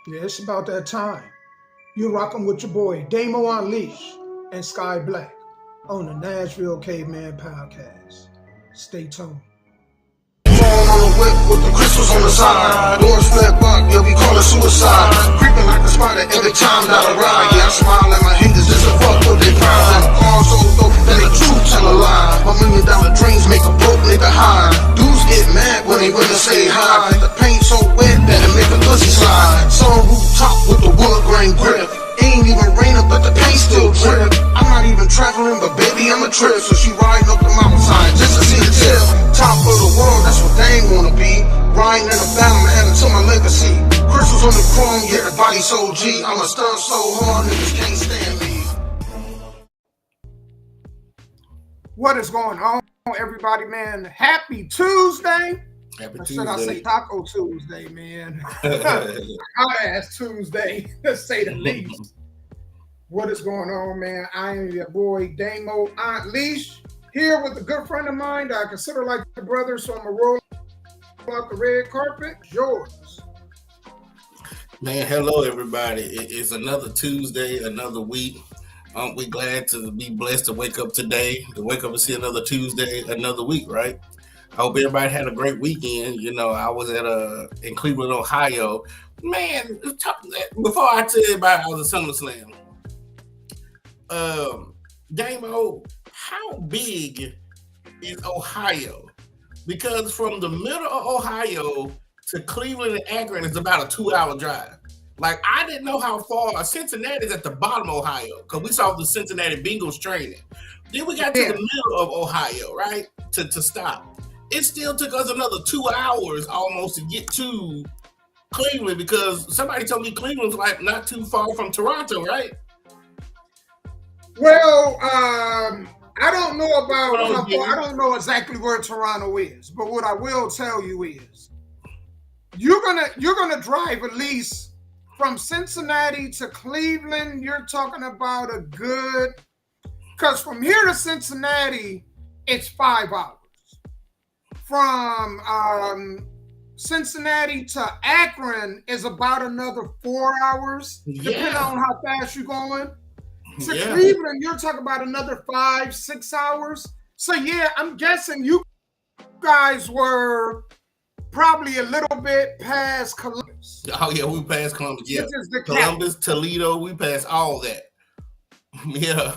Yeah, it's about that time. You're rocking with your boy Damo Unleashed and Sky Black on the Nashville Cavemen podcast. Stay tuned. Falling on the whip with the crystals on the side. Doors flip up, yeah, we call it suicide. Creeping like a spider every time that I ride. Yeah, I smile at my haters just to fuck with they pride. And the car so dope, then the truth tell a lie. $1 million dreams make a broke nigga high. Dudes get mad when they really say hi. The paint so wet that it make a pussy slide. Some rooftop with the wood grain grip. Ain't even raining, but the paint still drip. I'm not even traveling, but baby, I'm a trip. So she riding up the mountainside just to see the tip. Top of the world, that's what they ain't wanna be. Riding in a phantom, adding to my legacy. Crystals on the chrome, yeah, the body so G. I'm a stunt so hard, niggas can't stand me. What is going on, everybody, man? Happy Tuesday. Happy Or Tuesday. should I say Taco Tuesday, man? Hot ass Tuesday, to say the least. What is going on, man? I am your boy Damo Unleashed, here with a good friend of mine that I consider like a brother, so I'm going to roll out the red carpet. Yours. Man, hello everybody. It's another Tuesday, another week. Aren't we glad to be blessed to wake up today, to wake up and see another Tuesday, another week, right? I hope everybody had a great weekend. You know, I was in Cleveland, Ohio. Man, before I tell you about I was at SummerSlam, Damo, how big is Ohio? Because from the middle of Ohio to Cleveland and Akron is about a 2-hour drive. Like, I didn't know how far. Cincinnati is at the bottom of Ohio because we saw the Cincinnati Bengals training. Then we got to the middle of Ohio, right, to stop. It still took us another 2 hours almost to get to Cleveland because somebody told me Cleveland's like not too far from Toronto, right? Well, I don't know about how far, I don't know exactly where Toronto is, but what I will tell you is you're gonna drive at least from Cincinnati to Cleveland. You're talking about a good, because from here to Cincinnati, it's 5 hours. From Cincinnati to Akron is about another 4 hours, depending on how fast you're going. To Cleveland, you're talking about another 5-6 hours. So yeah, I'm guessing you guys were probably a little bit past Columbus. Oh yeah, we passed Columbus. Yeah, Columbus, Toledo, we passed all that. Yeah.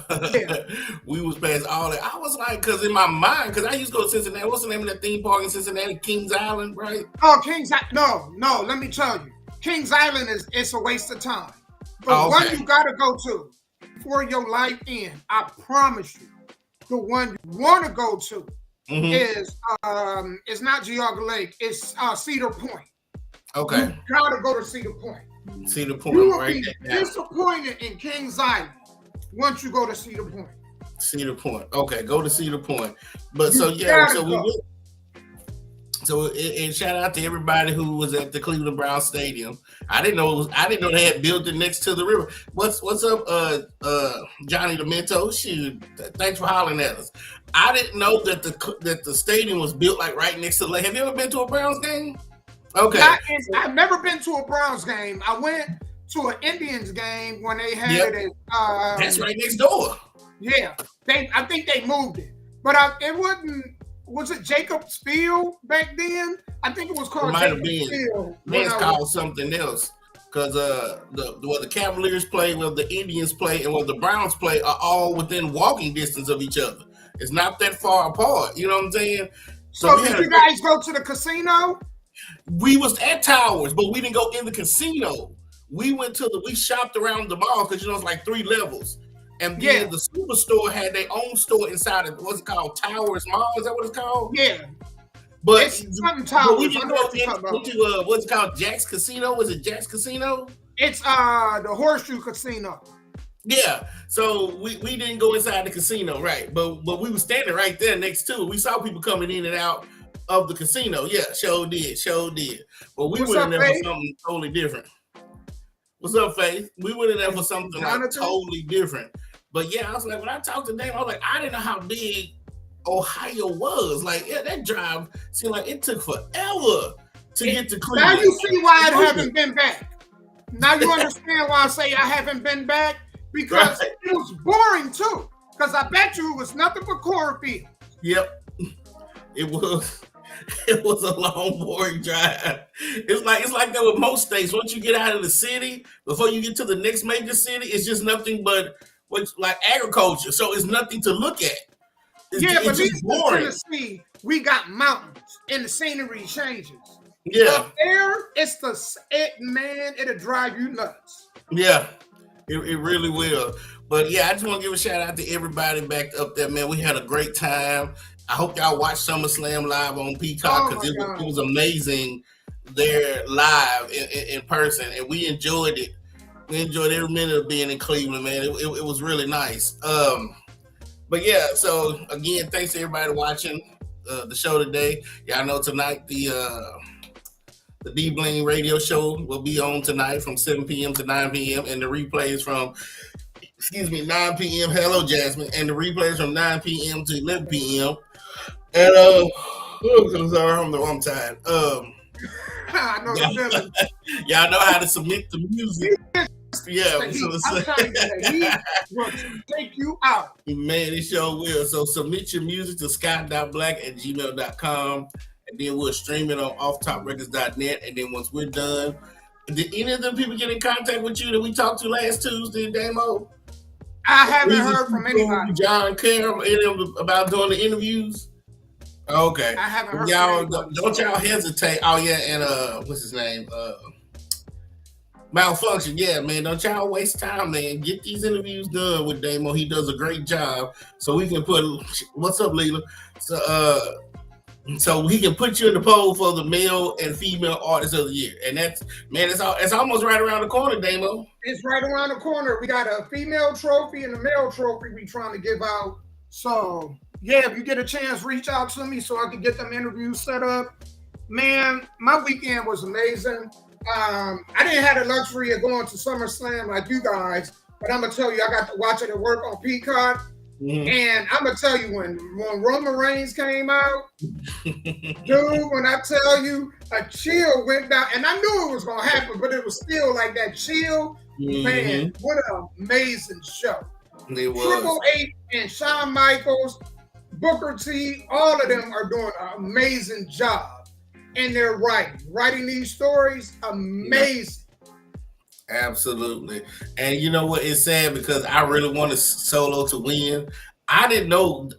We was past all that. I was like, because in my mind, because I used to go to Cincinnati. What's the name of that theme park in Cincinnati? Kings Island, right? Oh, Kings Island. No. Let me tell you, Kings Island it's a waste of time. But one you gotta go to before your life ends. I promise you, the one you want to go to is it's not Geauga Lake. It's Cedar Point. Okay. You gotta go to Cedar Point. Cedar Point, you will be disappointed in Kings Island once you go to Cedar Point. Cedar Point. Okay, go to Cedar Point. But and shout out to everybody who was at the Cleveland Browns Stadium. I didn't know they had built it next to the river. What's up, Johnny Demento? Shoot, thanks for hollering at us. I didn't know that the stadium was built like right next to the lake. Have you ever been to a Browns game? Okay. I've never been to a Browns game. I went to an Indians game when they had it. That's right next door. Yeah, I think they moved it, but it wasn't. Was it Jacobs Field back then? I think it was called Jacobs Field. It's called something else because where the Cavaliers play, where the Indians play, and where the Browns play are all within walking distance of each other. It's not that far apart. You know what I'm saying? So did you guys go to the casino? We was at Towers, but we didn't go in the casino. We shopped around the mall because it's like 3 levels. And then the Superstore had their own store inside of what's it called? Towers Mall? Is that what it's called? Yeah. But it's something Towers. We didn't go into what's it called? Jack's Casino? Was it Jack's Casino? It's the Horseshoe Casino. Yeah. So we didn't go inside the casino, right? But we were standing right there next to it. We saw people coming in and out of the casino. Yeah, sure did. But we went in there for something totally different. What's up, Faith? We went in there for something like totally different. But yeah, I was like, when I talked to Dave, I was like, I didn't know how big Ohio was. Like, that drive seemed like it took forever to get to Cleveland. Now you see why I haven't been back. Now you understand why I say I haven't been back? Because it was boring too. Because I bet you it was nothing but cornfield. Yep. It was a long, boring drive. It's like that with most states. Once you get out of the city, before you get to the next major city, it's just nothing but like agriculture. So it's nothing to look at. But at least in Tennessee, we got mountains and the scenery changes. Yeah. Up there, it'll drive you nuts. Yeah, it really will. But yeah, I just want to give a shout out to everybody back up there, man. We had a great time. I hope y'all watched SummerSlam live on Peacock because it was amazing there live in person, and we enjoyed it. We enjoyed every minute of being in Cleveland, man. It was really nice. But yeah, so again, thanks to everybody watching the show today. Y'all know tonight the D Bling radio show will be on tonight from 7 p.m. to 9 p.m. and the replays from 9 p.m. Hello, Jasmine, and the replays from 9 p.m. to 11 p.m. And I'm sorry, I'm the wrong time. I know y'all know how to submit the music. Yeah, I'm telling you, he will take you out. Man, it sure will. So submit your music to scott.black@gmail.com, and then we'll stream it on offtoprecords.net. And then once we're done, did any of them people get in contact with you that we talked to last Tuesday, Damo? I haven't heard from anybody. John Cameron, any of them about doing the interviews? Okay. I haven't heard y'all. from anybody. Don't y'all hesitate. Oh yeah, and what's his name? Malfunction. Yeah, man. Don't y'all waste time, man. Get these interviews done with Damo. He does a great job. So we can put. What's up, Leela? So he can put you in the poll for the male and female artist of the year, and it's almost right around the corner, Damo. It's right around the corner. We got a female trophy and a male trophy we trying to give out. So yeah, if you get a chance, reach out to me so I can get them interviews set up. Man, my weekend was amazing. I didn't have the luxury of going to SummerSlam like you guys, but I'm gonna tell you, I got to watch it at work on Peacock. Mm-hmm. And I'm gonna tell you, when Roman Reigns came out, dude, when I tell you, a chill went down, and I knew it was gonna happen, but it was still like that chill. Mm-hmm. Man, what an amazing show! It was. Triple H and Shawn Michaels, Booker T, all of them are doing an amazing job, and they're writing these stories amazing. Absolutely. And you know what? It's sad because I really wanted Solo to win. I didn't know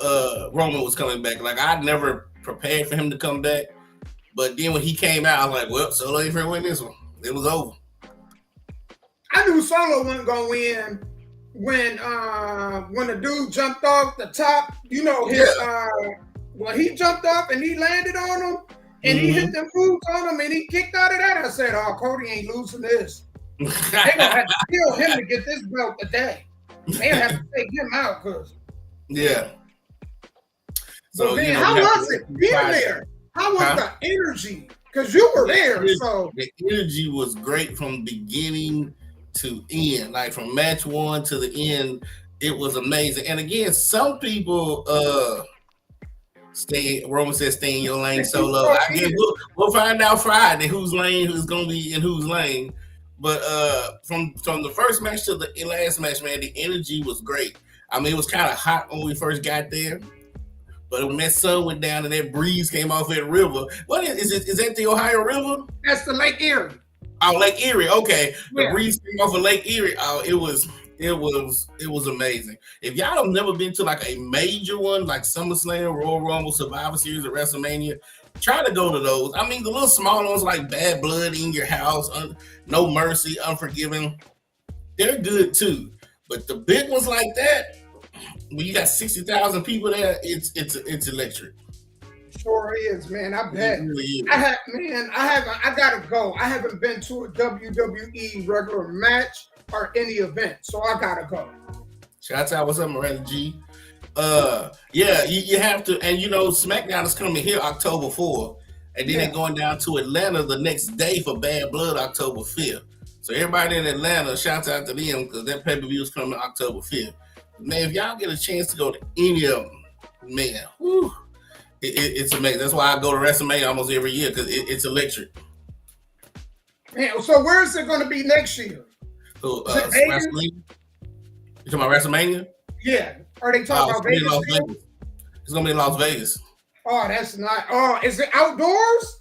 Roman was coming back. Like, I'd never prepared for him to come back. But then when he came out, I was like, well, Solo ain't gonna win this one. It was over. I knew Solo wasn't gonna win when the dude jumped off the top. You know, when he jumped up and he landed on him and he hit them boots on him and he kicked out of that. I said, oh, Cody ain't losing this. They gonna have to kill him to get this belt today. They have to take him out, cause So man, how was it being there? How was the energy? Cause you were there, so the energy was great from beginning to end. Like from match one to the end, it was amazing. And again, some people Roman says stay in your lane, Solo. I guess we'll find out Friday whose lane is gonna be in whose lane. But from the first match to the last match, man, the energy was great. I mean, it was kind of hot when we first got there, but when that sun went down and that breeze came off that river, what is it? Is that the Ohio River? That's the Lake Erie. Oh, Lake Erie. Okay, the breeze came off of Lake Erie. Oh, it was amazing. If y'all have never been to like a major one, like SummerSlam, Royal Rumble, Survivor Series, or WrestleMania, try to go to those. I mean, the little small ones like Bad Blood, In Your House, No Mercy, Unforgiven, they're good too. But the big ones like that, when you got 60,000 people there, it's electric. Sure is, man. I bet. It really is. I gotta go. I haven't been to a WWE regular match or any event, so I gotta go. Shout out, what's up, Miranda G? You have to, and you know, SmackDown is coming here October 4th, and then they're going down to Atlanta the next day for Bad Blood October 5th. So everybody in Atlanta, shout out to them because that pay-per-view is coming October 5th. Man, if y'all get a chance to go to any of them, man, it's amazing. That's why I go to WrestleMania almost every year because it's electric. Man, so where is it going to be next year? So, Is it Vegas? WrestleMania? You talking about WrestleMania? Yeah. Are they talking about Vegas? It's gonna be in Las Vegas. Oh, that's not. Oh, is it outdoors?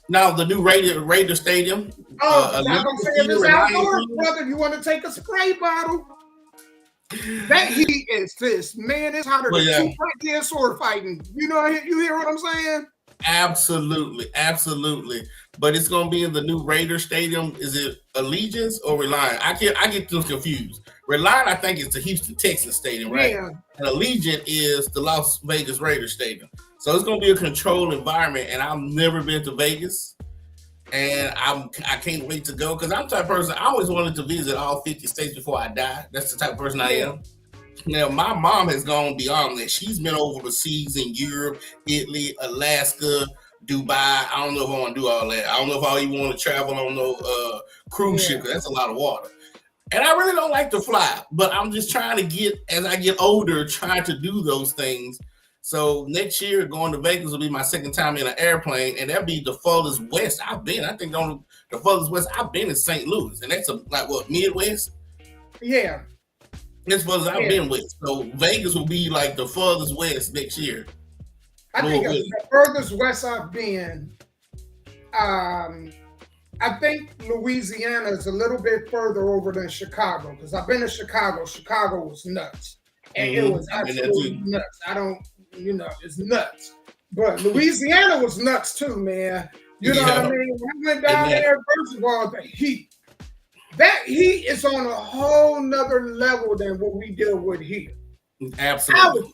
Now the new Raider Stadium. Oh, I'm gonna say if it's outdoors, brother, you want to take a spray bottle. That heat is this, man. It's hotter than two frontier sword fighting. You know, you hear what I'm saying? Absolutely. But it's gonna be in the new Raider Stadium. Is it Allegiance or Reliant? I get them confused. Reliant, I think, is the Houston Texans Stadium, right? Yeah. And Allegiant is the Las Vegas Raiders Stadium. So it's gonna be a controlled environment, and I've never been to Vegas. And I can't wait to go because I'm the type of person, I always wanted to visit all 50 states before I die. That's the type of person I am. Now, my mom has gone beyond that. She's been overseas in Europe, Italy, Alaska, Dubai. I don't know if I want to do all that. I don't know if I even want to travel on no cruise ship because that's a lot of water. And I really don't like to fly, but I'm just trying to get, as I get older, trying to do those things. So next year, going to Vegas will be my second time in an airplane, and that'll be the furthest west I've been. I think the furthest west I've been is St. Louis, and that's Midwest? Yeah. As far as I've been west. So Vegas will be like the furthest west next year. I think the furthest west I've been, I think Louisiana is a little bit further over than Chicago, because I've been to Chicago. Chicago was nuts. And it was absolutely nuts. It's nuts. But Louisiana was nuts too, man. You know what I mean? We went down there, first of all, the heat. That heat is on a whole nother level than what we deal with here. Absolutely.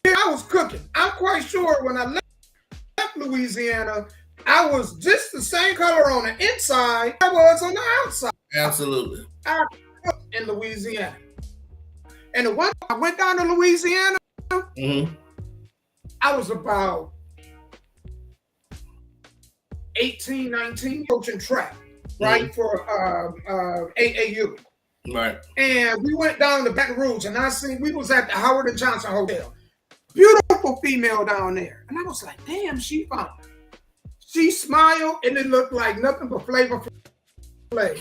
I was cooking. I'm quite sure when I left Louisiana, I was just the same color on the inside I was on the outside. Absolutely. I cooked in Louisiana. And the one I went down to Louisiana, I was about 18, 19, coaching track, right, for AAU. Right. And we went down to Baton Rouge, and we was at the Howard and Johnson Hotel. Beautiful female down there. And I was like, damn, she fine. She smiled, and it looked like nothing but Flavor Flav.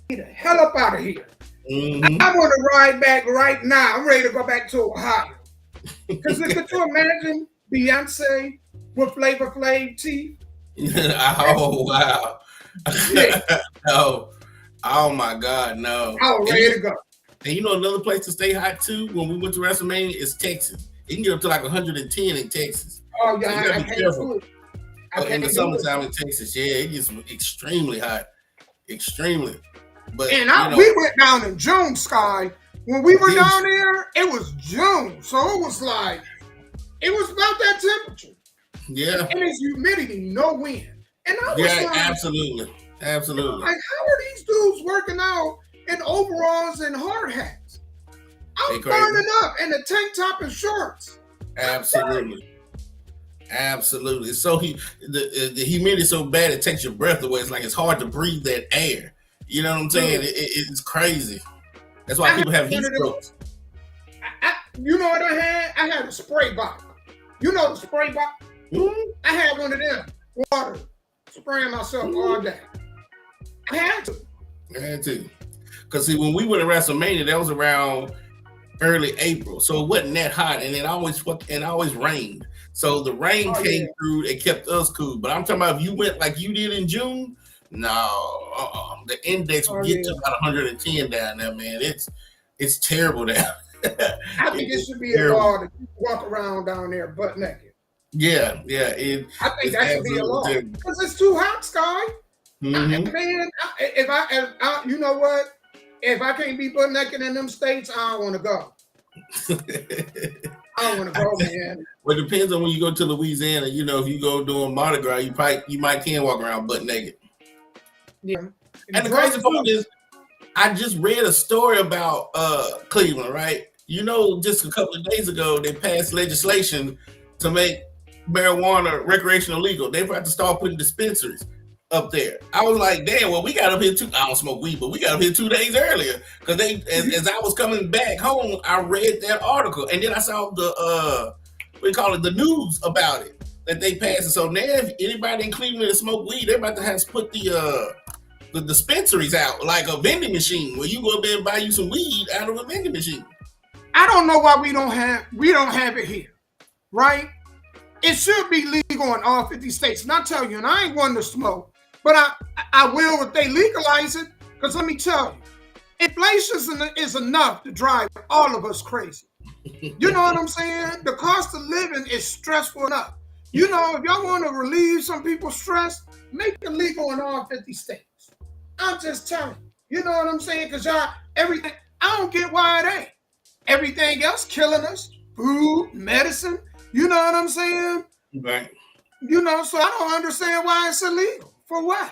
Get the hell up out of here. I want to ride back right now. I'm ready to go back to Ohio. Because could you imagine Beyonce with Flavor Flav teeth? Oh, wow. Yeah. Oh, my God, no. I was ready to go. And you know another place to stay hot, too, when we went to WrestleMania is Texas. It can get up to like 110 in Texas. Oh, yeah, so I can't do it. In the summertime in Texas, it gets extremely hot. Extremely. But we went down in June, Sky. When we were down there, it was June. So it was like, it was about that temperature. Yeah. And it's humidity, no wind. And I was like, absolutely. Like, how are these dudes working out in overalls and hard hats? I'm burning up in a tank top and shorts. Absolutely. So the humidity is so bad it takes your breath away. It's like it's hard to breathe that air. You know what I'm saying? It's crazy. That's why people have heat strokes. You know what I had? I had a spray bottle. You know the spray bottle? I had one of them. Water. Spraying myself all day. I had to. Because see, when we went to WrestleMania, that was around early April. So it wasn't that hot. And it always rained. So the rain came through and kept us cool. But I'm talking about if you went like you did in June, no, the index would get to about 110 down there, man. It's terrible down. I think it should be a law to walk around down there butt naked. Yeah. I think that should be a law because it's too hot, Sky. Man, if I, you know what? If I can't be butt naked in them states, I don't want to go. I don't want to go, man. Well, it depends on when you go to Louisiana. You know, if you go doing Mardi Gras, you might can walk around butt naked. Yeah. And the crazy part is, I just read a story about Cleveland, right? You know, just a couple of days ago, they passed legislation to make marijuana recreational legal. They've got to start putting dispensaries up there. I was like, damn, well, we got up here I don't smoke weed, but we got up here 2 days earlier. Because as I was coming back home, I read that article. And then I saw the, the news about it. that they passed. So now, if anybody in Cleveland that smoke weed, they're about to have to put the dispensaries out, like a vending machine, where you go up there and buy you some weed out of a vending machine. I don't know why we don't have it here, right? It should be legal in all 50 states. And I tell you, and I ain't one to smoke, but I will if they legalize it. Because let me tell you, inflation is enough to drive all of us crazy. You know what I'm saying? The cost of living is stressful enough. You know, if y'all want to relieve some people's stress, make it legal in all 50 states. I'm just telling you. You know what I'm saying? Because y'all, everything, I don't get why it ain't. Everything else killing us. Food, medicine. You know what I'm saying? Right. You know, so I don't understand why it's illegal. For what?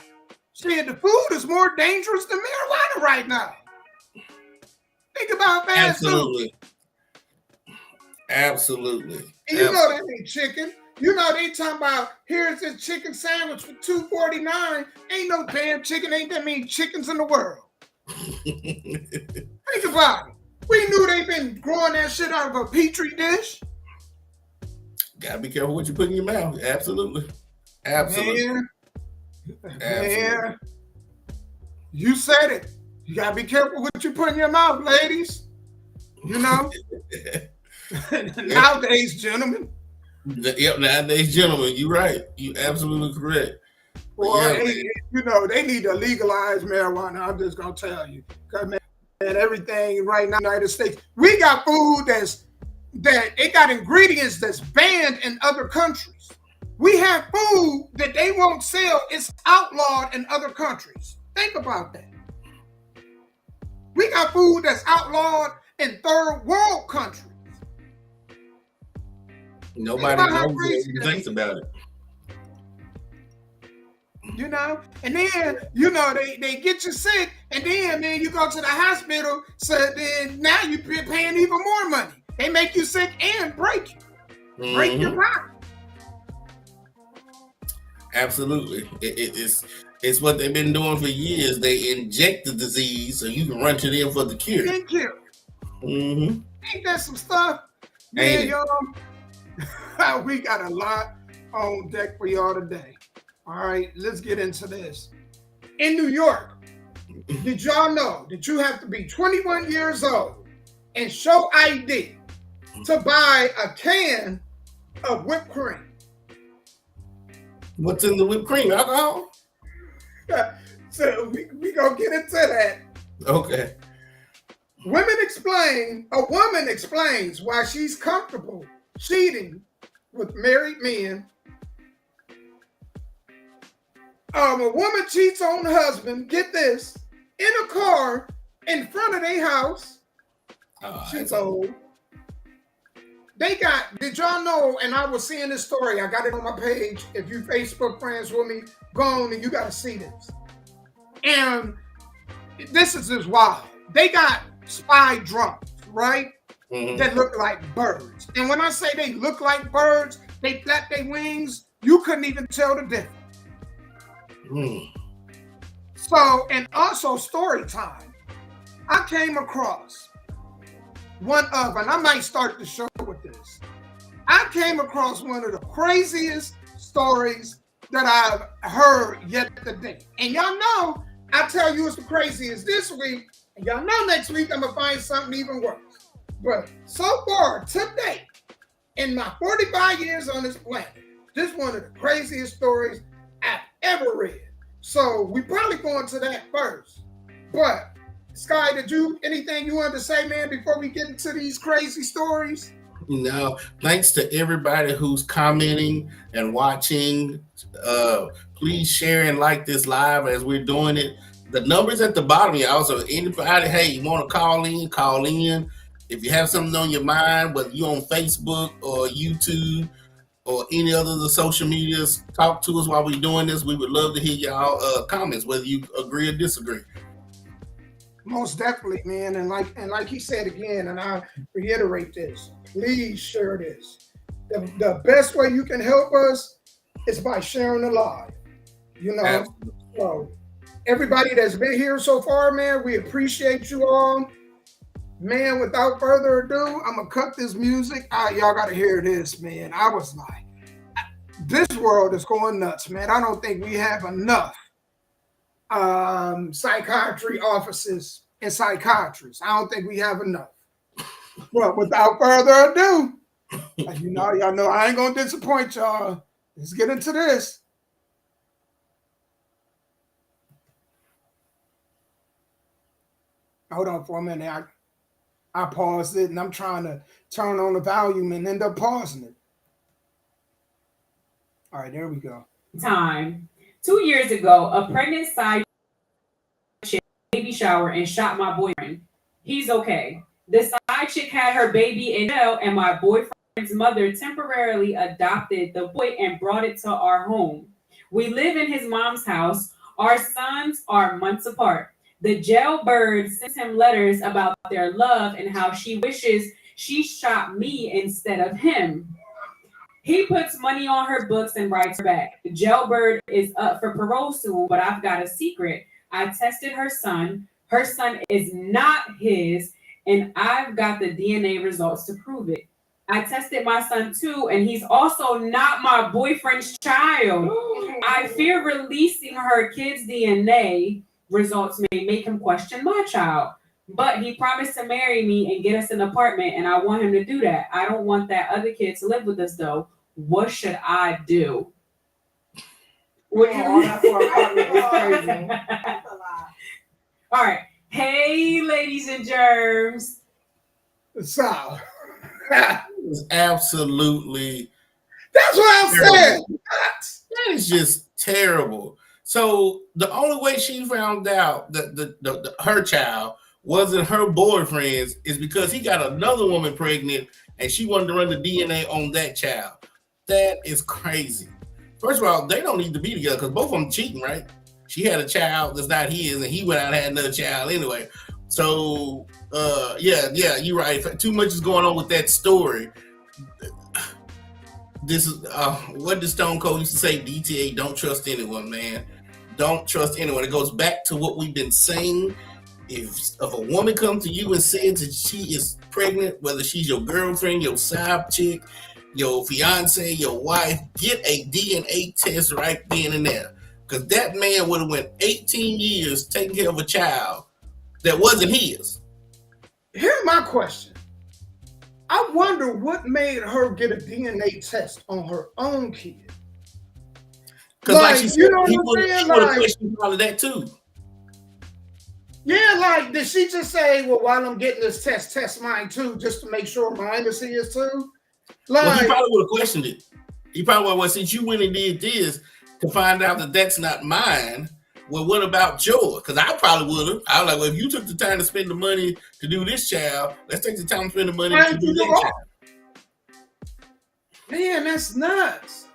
See, the food is more dangerous than marijuana right now. Think about fast food. Absolutely. And you know that ain't chicken. You know they talking about here's this chicken sandwich for $2.49. Ain't no damn chicken. Ain't that many chickens in the world. Think about it. We knew they been growing that shit out of a petri dish. Gotta be careful what you put in your mouth. Absolutely. Man, you said it. You gotta be careful what you put in your mouth, ladies. You know? Nowadays, gentlemen. Yep, nowadays, gentlemen, you're right. You're absolutely correct. Well, you know, they need to legalize marijuana. I'm just gonna tell you. Because man, everything right now in the United States, we got food that it got ingredients that's banned in other countries. We have food that they won't sell. It's outlawed in other countries. Think about that. We got food that's outlawed in third world countries. Nobody thinks about it. You know, and then, you know, they get you sick, and then, man, you go to the hospital, so then now you're paying even more money. They make you sick and break you. Break your body. Absolutely. It's what they've been doing for years. They inject the disease so you can run to them for the cure. Thank you. Ain't that some stuff? Man, y'all, we got a lot on deck for y'all today. All right, let's get into this. In New York, did y'all know that you have to be 21 years old and show ID to buy a can of whipped cream? What's in the whipped cream? Alcohol? So we gonna get into that. Okay. A woman explains why she's comfortable cheating with married men. A woman cheats on the husband, get this, in a car in front of their house. She's old. Did y'all know, and I was seeing this story, I got it on my page. If you Facebook friends with me, go on and you got to see this. And this is just wild. They got spy drones, right? That look like birds. And when I say they look like birds, they flap their wings, you couldn't even tell the difference. So, and also story time. I came across and I might start the show with this. I came across one of the craziest stories that I've heard yet today. And y'all know, I tell you it's the craziest this week, and y'all know next week I'm gonna find something even worse. But so far, today, in my 45 years on this planet, this is one of the craziest stories I've ever read. So we probably going to that first. But Sky, anything you wanted to say, man, before we get into these crazy stories? No, thanks to everybody who's commenting and watching. Please share and like this live as we're doing it. The number's at the bottom, y'all. So anybody, hey, you want to call in. If you have something on your mind, whether you're on Facebook or YouTube or any other of the social medias, talk to us while we're doing this. We would love to hear y'all comments, whether you agree or disagree. Most definitely, man. And like he said again, and I reiterate this, please share this. The best way you can help us is by sharing the live. You know, absolutely. So everybody that's been here so far, man, we appreciate you all. Man, without further ado, I'm gonna cut this music. Y'all gotta hear this, man. I was like, This world is going nuts, man. I don't think we have enough psychiatry offices and psychiatrists. I don't think we have enough. Well, without further ado, y'all know I ain't gonna disappoint y'all. Let's get into this. Hold on for a minute. I paused it and I'm trying to turn on the volume and end up pausing it. All right, there we go. Time. 2 years ago, a pregnant side chick baby shower and shot my boyfriend. He's okay. The side chick had her baby in jail, and my boyfriend's mother temporarily adopted the boy and brought it to our home. We live in his mom's house. Our sons are months apart. The jailbird sends him letters about their love and how she wishes she shot me instead of him. He puts money on her books and writes her back. The jailbird is up for parole soon, but I've got a secret. I tested her son. Her son is not his, and I've got the DNA results to prove it. I tested my son too, and he's also not my boyfriend's child. I fear releasing her kid's DNA results may make him question my child. But he promised to marry me and get us an apartment, and I want him to do that. I don't want that other kid to live with us, though. What should I do? That's for apartment is crazy. That's a lot. All right. Hey, ladies and germs. So, It was absolutely. That's what I'm saying. That is just terrible. So the only way she found out that her child wasn't her boyfriend's is because he got another woman pregnant and she wanted to run the DNA on that child. That is crazy. First of all, they don't need to be together because both of them cheating, right? She had a child that's not his, and he went out and had another child anyway. So, yeah, you're right. Too much is going on with that story. This is what did Stone Cold used to say? DTA, don't trust anyone, man. Don't trust anyone. It goes back to what we've been saying. If a woman comes to you and says that she is pregnant, whether she's your girlfriend, your side chick, your fiance, your wife, get a DNA test right then and there. Because that man would have went 18 years taking care of a child that wasn't his. Here's my question. I wonder what made her get a DNA test on her own kid. Because like she said, he would have questioned all of that too. Yeah, like, did she just say, well, while I'm getting this test mine too, just to make sure mine is his too? Like, well, he probably would have questioned it. He probably would have, well, since you went and did this to find out that that's not mine, well, what about yours? Because I probably would have. I was like, well, if you took the time to spend the money to do this child, let's take the time to spend the money to do that child. Man, that's nuts.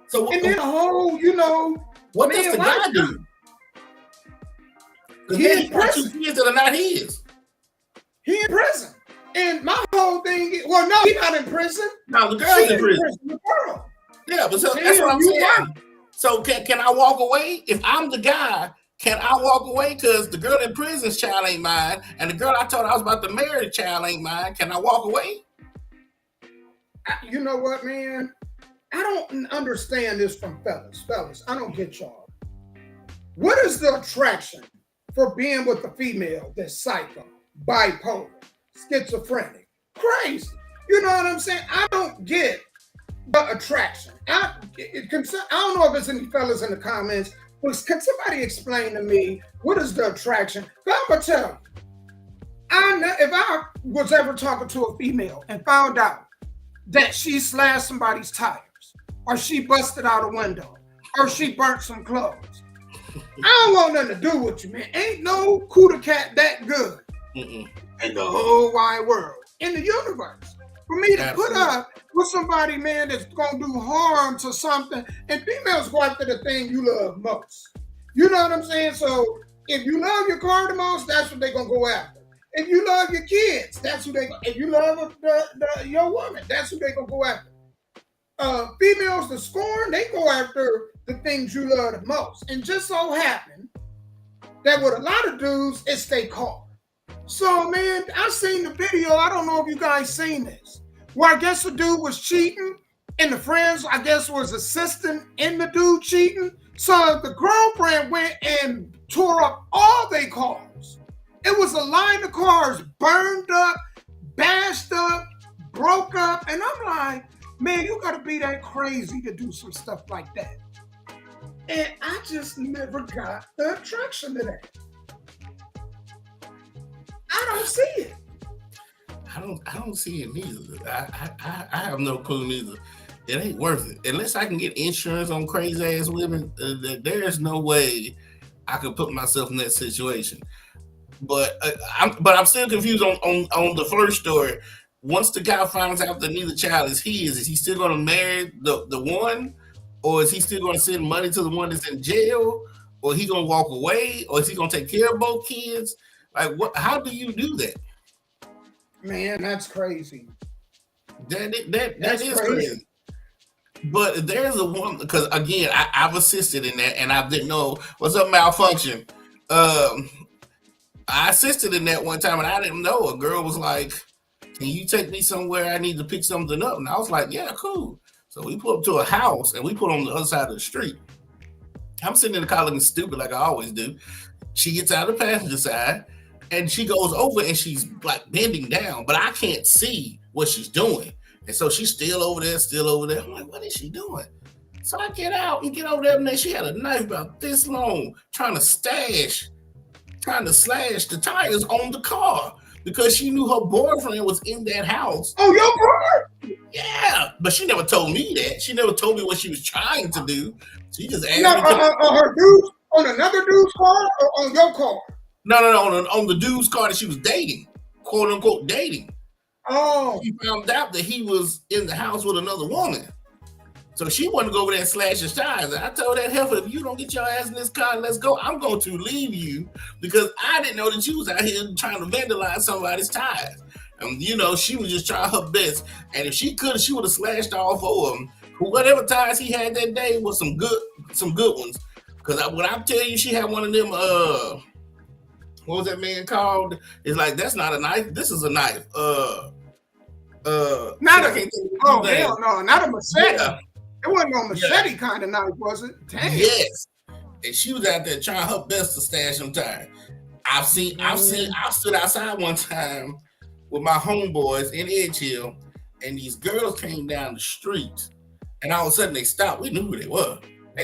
So, and then the whole, what does the guy do? Because then he got 2 kids that are not his. He in prison. And my whole thing is, well, no, he's not in prison. No, the girl's in prison. The girl. Yeah, but so that's what I'm saying. So can I walk away? If I'm the guy, can I walk away? Because the girl in prison's child ain't mine, and the girl I told I was about to marry the child ain't mine. Can I walk away? You know what, man? I don't understand this from fellas. Fellas, I don't get y'all. What is the attraction for being with a female that's psycho, bipolar, schizophrenic, crazy? You know what I'm saying? I don't get the attraction. I don't know if there's any fellas in the comments, but can somebody explain to me what is the attraction? I'm gonna tell you. If I was ever talking to a female and found out that she slashed somebody's tires, or she busted out a window, or she burnt some clothes, I don't want nothing to do with you, man. Ain't no cooter cat that good in the whole wide world, in the universe. For me to put up with somebody, man, that's gonna do harm to something, and females go after the thing you love most. You know what I'm saying? So if you love your car the most, that's what they're gonna go after. If you love your kids, that's who if you love your woman, that's who they're gonna go after. Females to scorn, they go after the things you love the most. And just so happen that with a lot of dudes, it's they car. So, man, I seen the video. I don't know if you guys seen this. Where I guess the dude was cheating and the friends, I guess, was assisting in the dude cheating. So the girlfriend went and tore up all their cars. It was a line of cars burned up, bashed up, broke up. And I'm like, man, you got to be that crazy to do some stuff like that. And I just never got the attraction to that. I don't see it. I don't see it neither. I have no clue neither. It ain't worth it unless I can get insurance on crazy ass women. There is no way I could put myself in that situation. But I'm still confused on the first story. Once the guy finds out that neither child is his, is he still going to marry the one, or is he still going to send money to the one that's in jail, or he going to walk away, or is he going to take care of both kids? Like, what? How do you do that? Man, that's crazy. That is crazy. But there's a woman, because again, I've assisted in that, and I didn't know what's up, malfunction. I assisted in that one time, and I didn't know. A girl was like, "Can you take me somewhere? I need to pick something up." And I was like, "Yeah, cool." So we pulled up to a house, and we put on the other side of the street. I'm sitting in the car looking stupid like I always do. She gets out of the passenger side, and she goes over, and she's like bending down, but I can't see what she's doing. And so she's still over there. I'm like, what is she doing? So I get out and get over there, and then she had a knife about this long, trying to slash the tires on the car because she knew her boyfriend was in that house. Oh, your brother? Yeah, but she never told me that. She never told me what she was trying to do. She just asked me. Her dude on another dude's car or on your car? No, on the dude's car that she was dating, quote unquote dating. Oh. She found out that he was in the house with another woman. So she wanted to go over there and slash his tires. And I told that heifer, if you don't get your ass in this car and let's go, I'm going to leave you because I didn't know that you was out here trying to vandalize somebody's tires. And, you know, she was just trying her best. And if she could, she would have slashed all four of them. Whatever tires he had that day was some good ones. Because when I tell you she had one of them, what was that man called? It's like, that's not a knife. This is a knife. Hell no, not a machete. Yeah. It wasn't no machete kind of knife, was it? Damn. Yes. And she was out there trying her best to stash them tires. I stood outside one time with my homeboys in Edge Hill, and these girls came down the street, and all of a sudden they stopped. We knew who they were.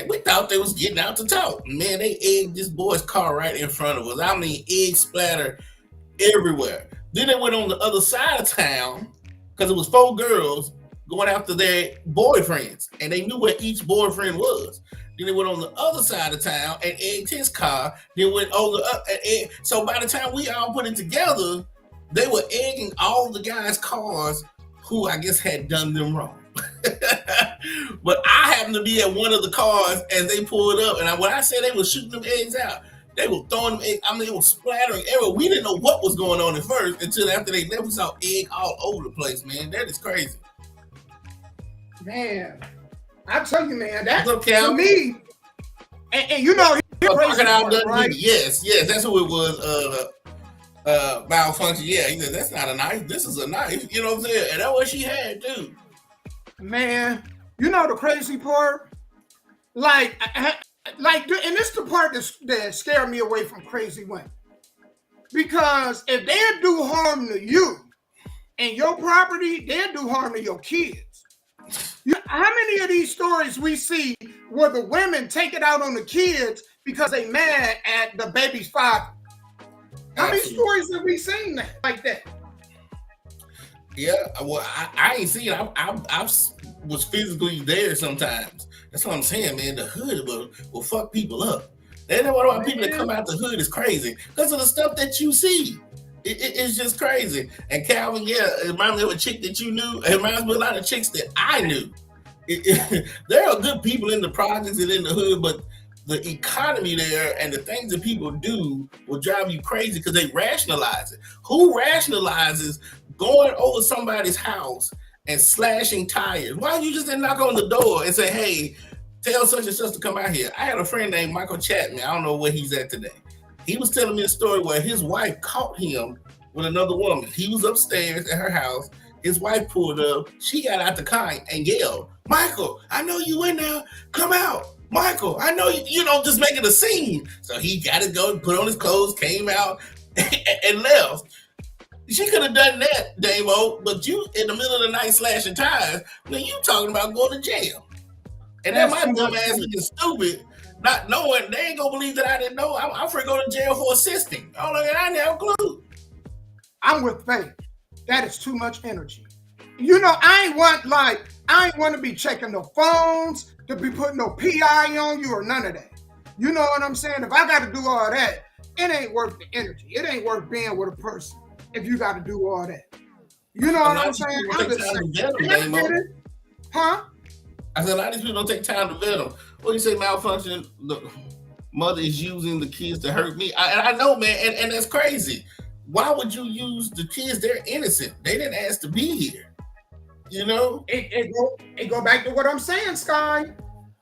We thought they was getting out to talk. Man, they egged this boy's car right in front of us. I mean, egg splatter everywhere. Then they went on the other side of town because it was 4 girls going after their boyfriends, and they knew where each boyfriend was. Then they went on the other side of town and egged his car. Then went over so by the time we all put it together, they were egging all the guys' cars who I guess had done them wrong. But I happened to be at one of the cars as they pulled up, and when I said they were shooting them eggs out, they were throwing them eggs. I mean, they were splattering everywhere. We didn't know what was going on at first until after they left. We saw egg all over the place, man. That is crazy. Man, I tell you, man, that to me, and you know, right? Yes, that's who it was. Malfunction. Yeah, he said that's not a knife. This is a knife. You know what I'm saying? And that's what she had too. Man, you know the crazy part, and this is the part that scared me away from crazy women, because if they do harm to you and your property, they'll do harm to your kids. How many of these stories we see where the women take it out on the kids because they mad at the baby's father? How many stories have we seen like that? Yeah, well, I ain't seen it. I was physically there sometimes. That's what I'm saying, man. The hood will fuck people up. They know why people that come out the hood is crazy because of the stuff that you see. It's just crazy. And Calvin, it reminds me of a chick that you knew. It reminds me of a lot of chicks that I knew. There are good people in the projects and in the hood, but the economy there and the things that people do will drive you crazy because they rationalize it. Who rationalizes going over somebody's house and slashing tires? Why don't you just then knock on the door and say, hey, tell such and such to come out here? I had a friend named Michael Chapman. I don't know where he's at today. He was telling me a story where his wife caught him with another woman. He was upstairs at her house. His wife pulled up. She got out the car and yelled, "Michael, I know you in there. Come out. Michael, I know you know, just making a scene." So he got to go and put on his clothes, came out, and left. She could have done that, Damo, but you in the middle of the night slashing tires, when you talking about going to jail. And then my dumb ass being stupid, not knowing, they ain't gonna believe that I didn't know. I'm free to go to jail for assisting. Oh, look, I didn't have a clue. I'm with Faith. That is too much energy. You know, I ain't want to be checking no phones, to be putting no PI on you or none of that. You know what I'm saying? If I got to do all that, it ain't worth the energy. It ain't worth being with a person if you got to do all that. You know what I'm saying? I'm just saying. Huh? I said, a lot of these people don't take time to vet them. What do you say, malfunction? The mother is using the kids to hurt me. I know, man, and that's crazy. Why would you use the kids? They're innocent. They didn't ask to be here. You know? It go back to what I'm saying, Sky.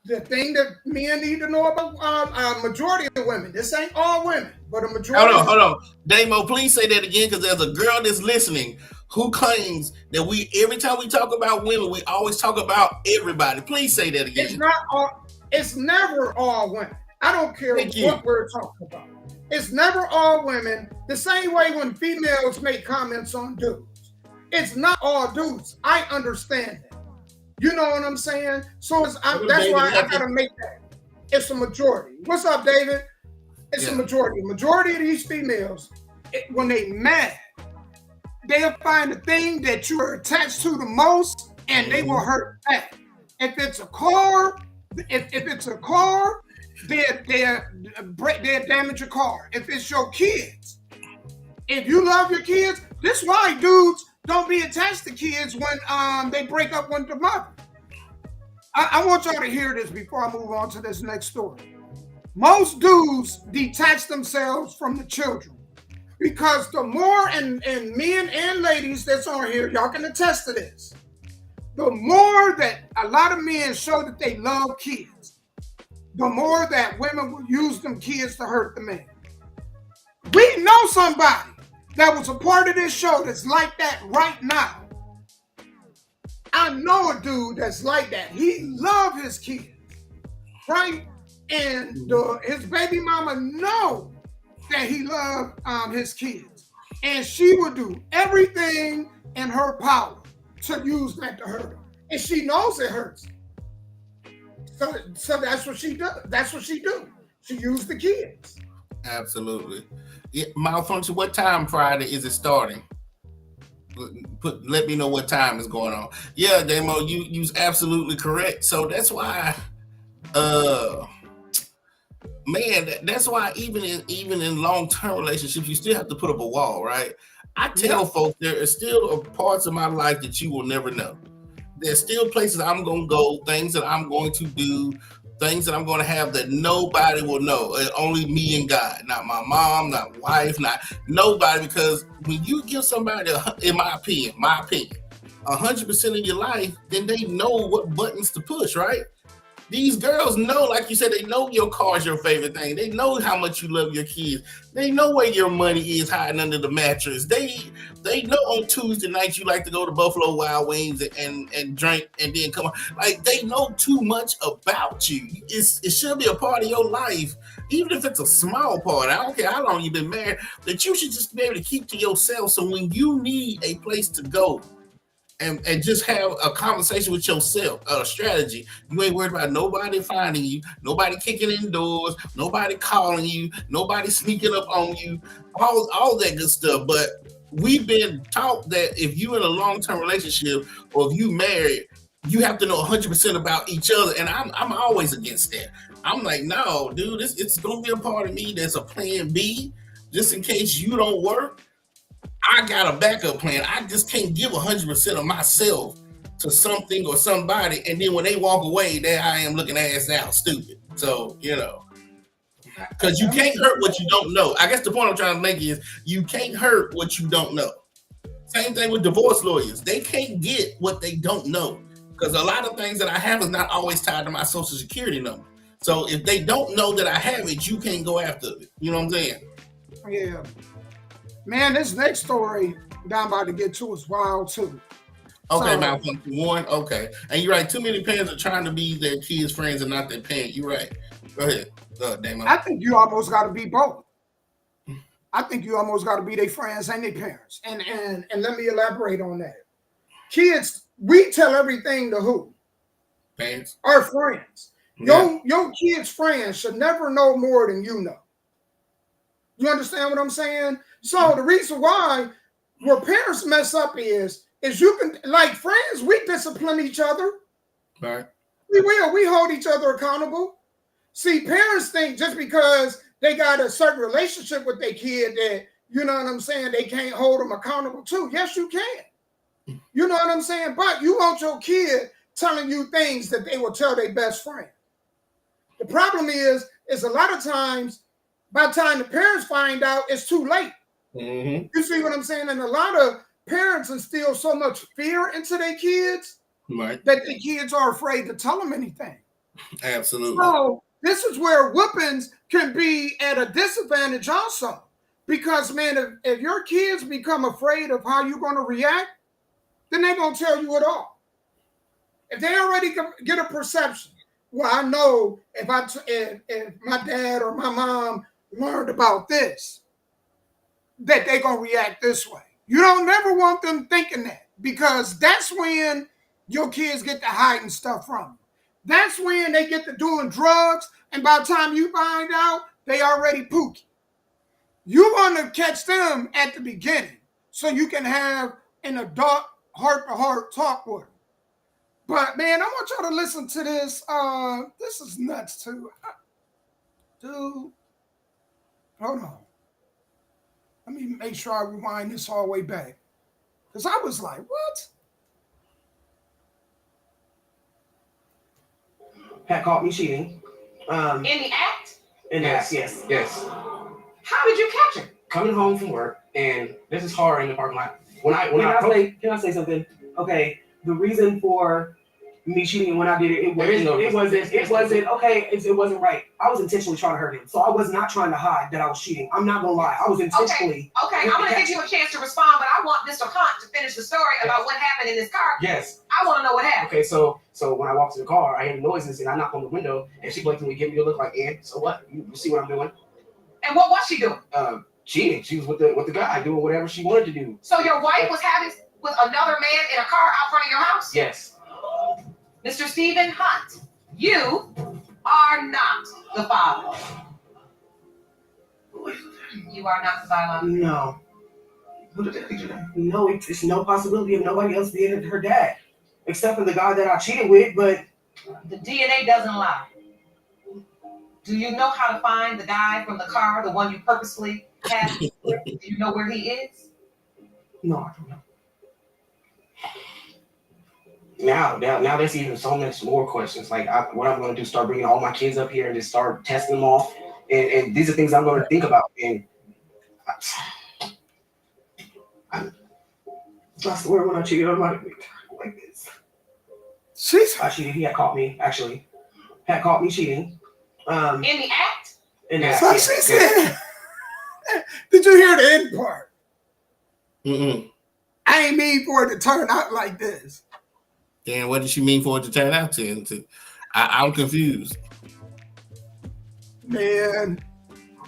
The thing that men need to know about majority of women. This ain't all women, but a majority. Hold on. Damo, please say that again, because there's a girl that's listening who claims that every time we talk about women, we always talk about everybody. Please say that again. It's not all. It's never all women. I don't care what we're talking about. It's never all women. The same way when females make comments on dudes. It's not all dudes. I understand that. You know what I'm saying? So that's why I gotta make that. It's a majority. What's up, David? It's a majority. Majority of these females, when they mad, they'll find the thing that you are attached to the most, and they will hurt that. If it's a car, they'll damage your car. If it's your kids, if you love your kids, this is why dudes don't be attached to kids when they break up with the mother. I want y'all to hear this before I move on to this next story. Most dudes detach themselves from the children because the more, and men and ladies that's on here, y'all can attest to this. The more that a lot of men show that they love kids, the more that women will use them kids to hurt the man. We know somebody that was a part of this show that's like that right now. I know a dude that's like that. He loves his kids, right? And his baby mama know that he loves his kids. And she will do everything in her power to use that to hurt him. And she knows it hurts. So that's what she does. That's what she do. She used the kids. Absolutely. Malfunction, what time Friday is it starting? Let me know what time is going on. Yeah, Damo, you's absolutely correct. So that's why, man, that's why even in long-term relationships, you still have to put up a wall, right? I tell folks there are still parts of my life that you will never know. There's still places I'm going to go, things that I'm going to do, things that I'm going to have that nobody will know. Only me and God, not my mom, not wife, not nobody. Because when you give somebody, in my opinion, 100% of your life, then they know what buttons to push, right? These girls know, like you said, they know your car's your favorite thing. They know how much you love your kids. They know where your money is hiding under the mattress. They know on Tuesday nights you like to go to Buffalo Wild Wings and drink and then come on. Like, they know too much about you. It should be a part of your life, even if it's a small part. I don't care how long you've been married, that you should just be able to keep to yourself. So when you need a place to go, and just have a conversation with yourself, a strategy. You ain't worried about nobody finding you, nobody kicking in doors, nobody calling you, nobody sneaking up on you, all that good stuff. But we've been taught that if you in a long-term relationship or if you married, you have to know 100% about each other. And I'm always against that. I'm like, no, dude, it's going to be a part of me that's a plan B, just in case you don't work. I got a backup plan. I just can't give 100% of myself to something or somebody, and then when they walk away, there I am looking ass out stupid. So, because you can't hurt what you don't know. I guess the point I'm trying to make is you can't hurt what you don't know. Same thing with divorce lawyers. They can't get what they don't know, because a lot of things that I have is not always tied to my social security number. So if they don't know that I have it, you can't go after it. You know what I'm saying? Yeah. Man, this next story that I'm about to get to is wild too. Okay, So malfunction one. Okay, and you're right. Too many parents are trying to be their kids' friends and not their parent. You're right. Go ahead, Damon. I think you almost got to be both. I think you almost got to be their friends and their parents. And let me elaborate on that. Kids, we tell everything to who? Parents. Our friends. Yeah. Your kids' friends should never know more than you know. You understand what I'm saying? So the reason why where parents mess up is you can, like friends, we discipline each other. Right. We will. We hold each other accountable. See, parents think just because they got a certain relationship with their kid that, you know what I'm saying, they can't hold them accountable too. Yes, you can. You know what I'm saying? But you want your kid telling you things that they will tell their best friend. The problem is a lot of times, by the time the parents find out, it's too late. Mm-hmm. You see what I'm saying? And a lot of parents instill so much fear into their kids Right. that the kids are afraid to tell them anything. Absolutely. So this is where whoopings can be at a disadvantage also. Because, man, if your kids become afraid of how you're going to react, then they're going to tell you it all. If they already get a perception, well, I know if my dad or my mom learned about this, that they're going to react this way. You don't never want them thinking that, because that's when your kids get to hiding stuff from you. That's when they get to doing drugs, and by the time you find out, they already pookie. You want to catch them at the beginning so you can have an adult heart-to-heart talk with them. But, man, I want y'all to listen to this. This is nuts, too. Dude, hold on. Let me make sure I rewind this all the way back. Because I was like, what? Pat caught me cheating. In the act? And Yes. yes. How did you catch him? Coming home from work, and this is hard in the parking lot. Can I say something? Okay, the reason for me cheating when I did it, it wasn't right. I was intentionally trying to hurt him, so I was not trying to hide that I was cheating. I'm not gonna lie, I was intentionally. Okay, I'm gonna give you a chance to respond, but I want Mr. Hunt to finish the story about what happened in this car. Yes. I want to know what happened. Okay, so when I walked to the car, I heard noises, and I knocked on the window, and she blatantly gave me a look like, so what? You see what I'm doing? And what was she doing? Cheating. She was with the guy doing whatever she wanted to do. So your wife was having with another man in a car out front of your house? Yes. Mr. Stephen Hunt, you are not the father. You are not the biological. No. No, it's no possibility of nobody else being her dad, except for the guy that I cheated with. But the DNA doesn't lie. Do you know how to find the guy from the car, the one you purposely had? Do you know where he is? No, I don't know. Now there's even so much more questions. Like, what I'm going to do, start bringing all my kids up here and just start testing them off. And these are things I'm going to think about. And I swear when I cheated, I'm not like this. I cheated. He had caught me, actually. Had caught me cheating. In the act? So she said, did you hear the end part? Mm-mm. I ain't mean for it to turn out like this. And what did she mean for it to turn out to? I'm confused. Man.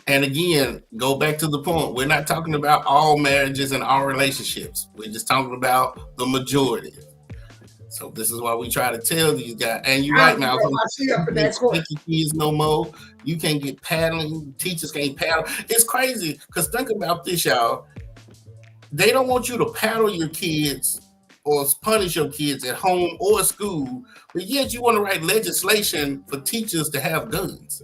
And again, go back to the point. We're not talking about all marriages and all relationships. We're just talking about the majority. So this is why we try to tell these guys. And you're right, Malcolm. You can't spank your kids no more. You can't get paddling. Teachers can't paddle. It's crazy, because think about this, y'all. They don't want you to paddle your kids or punish your kids at home or school, but yet you want to write legislation for teachers to have guns.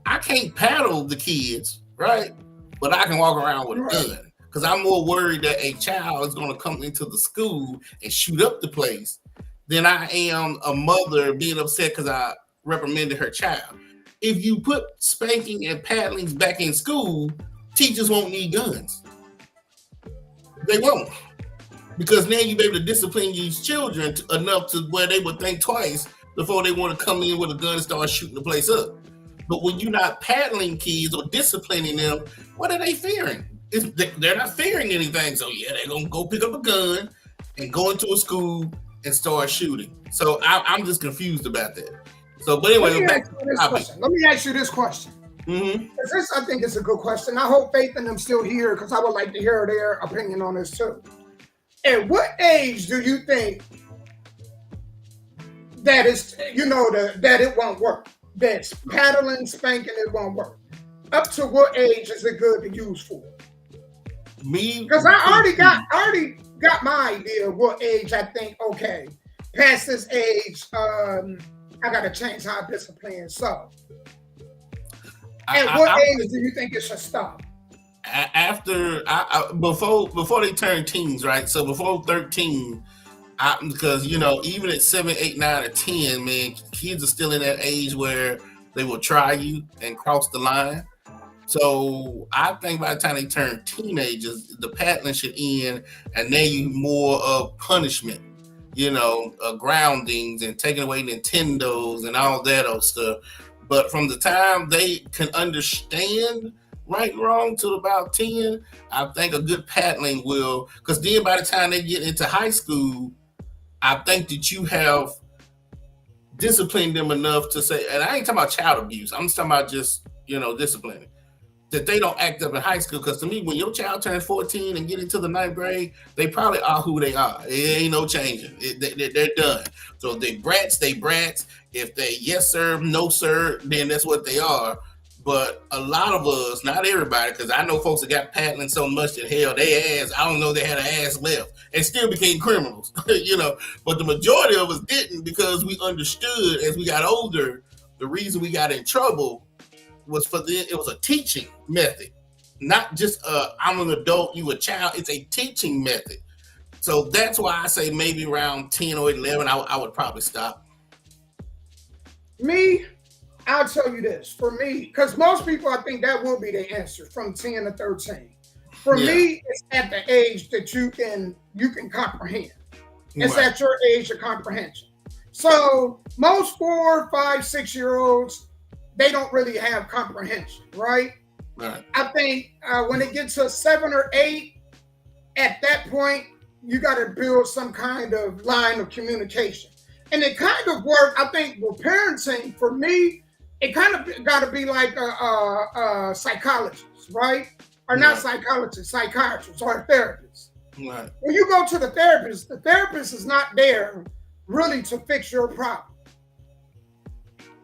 I can't paddle the kids, right? But I can walk around with a gun, because I'm more worried that a child is going to come into the school and shoot up the place than I am a mother being upset because I reprimanded her child. If you put spanking and paddling back in school, teachers won't need guns. They won't. Because now you'll be able to discipline these children enough to where they would think twice before they want to come in with a gun and start shooting the place up. But when you're not paddling kids or disciplining them, what are they fearing? They're not fearing anything. So yeah, they're going to go pick up a gun and go into a school and start shooting. So I'm just confused about that. So, but anyway, let me ask you this question. Mm-hmm. This, I think, is a good question. I hope Faith and them still here because I would like to hear their opinion on this too. At what age do you think that is, that it won't work? That's paddling, spanking, it won't work. Up to what age is it good to use for? Me, because I already got my idea of what age I think. Okay, past this age, I got to change how I discipline. So, at what age do you think it should stop? After before they turn teens, right? So before 13, because even at 7, 8, 9, or 10, man, kids are still in that age where they will try you and cross the line. So I think by the time they turn teenagers, the paddling should end, and then you more of punishment, groundings and taking away Nintendos and all that old stuff. But from the time they can understand right and wrong till about 10, I think a good paddling will, because then by the time they get into high school, I think that you have disciplined them enough to say, and I ain't talking about child abuse, I'm just talking about just, disciplining, that they don't act up in high school. Because to me, when your child turns 14 and get into the 9th grade, they probably are who they are. It ain't no changing. They're done. So if they brats, they brats. If they yes sir, no sir, then that's what they are. But a lot of us, not everybody, because I know folks that got paddling so much that hell, they ass, I don't know, they had an ass left and still became criminals, But the majority of us didn't, because we understood as we got older, the reason we got in trouble was it was a teaching method, not just I'm an adult, you a child. It's a teaching method. So that's why I say maybe around 10 or 11, I would probably stop. Me, I'll tell you this. For me, because most people, I think that will be the answer, from 10 to 13. For me, it's at the age that you can comprehend. It's at your age of comprehension. So most 4, 5, 6-year-olds, they don't really have comprehension, right? Right. I think when it gets to 7 or 8, at that point, you got to build some kind of line of communication. And it kind of worked, I think, with parenting. For me, it kind of got to be like a psychologist, right? Or not psychologist, psychiatrist or a therapist. Right. When you go to the therapist is not there really to fix your problem.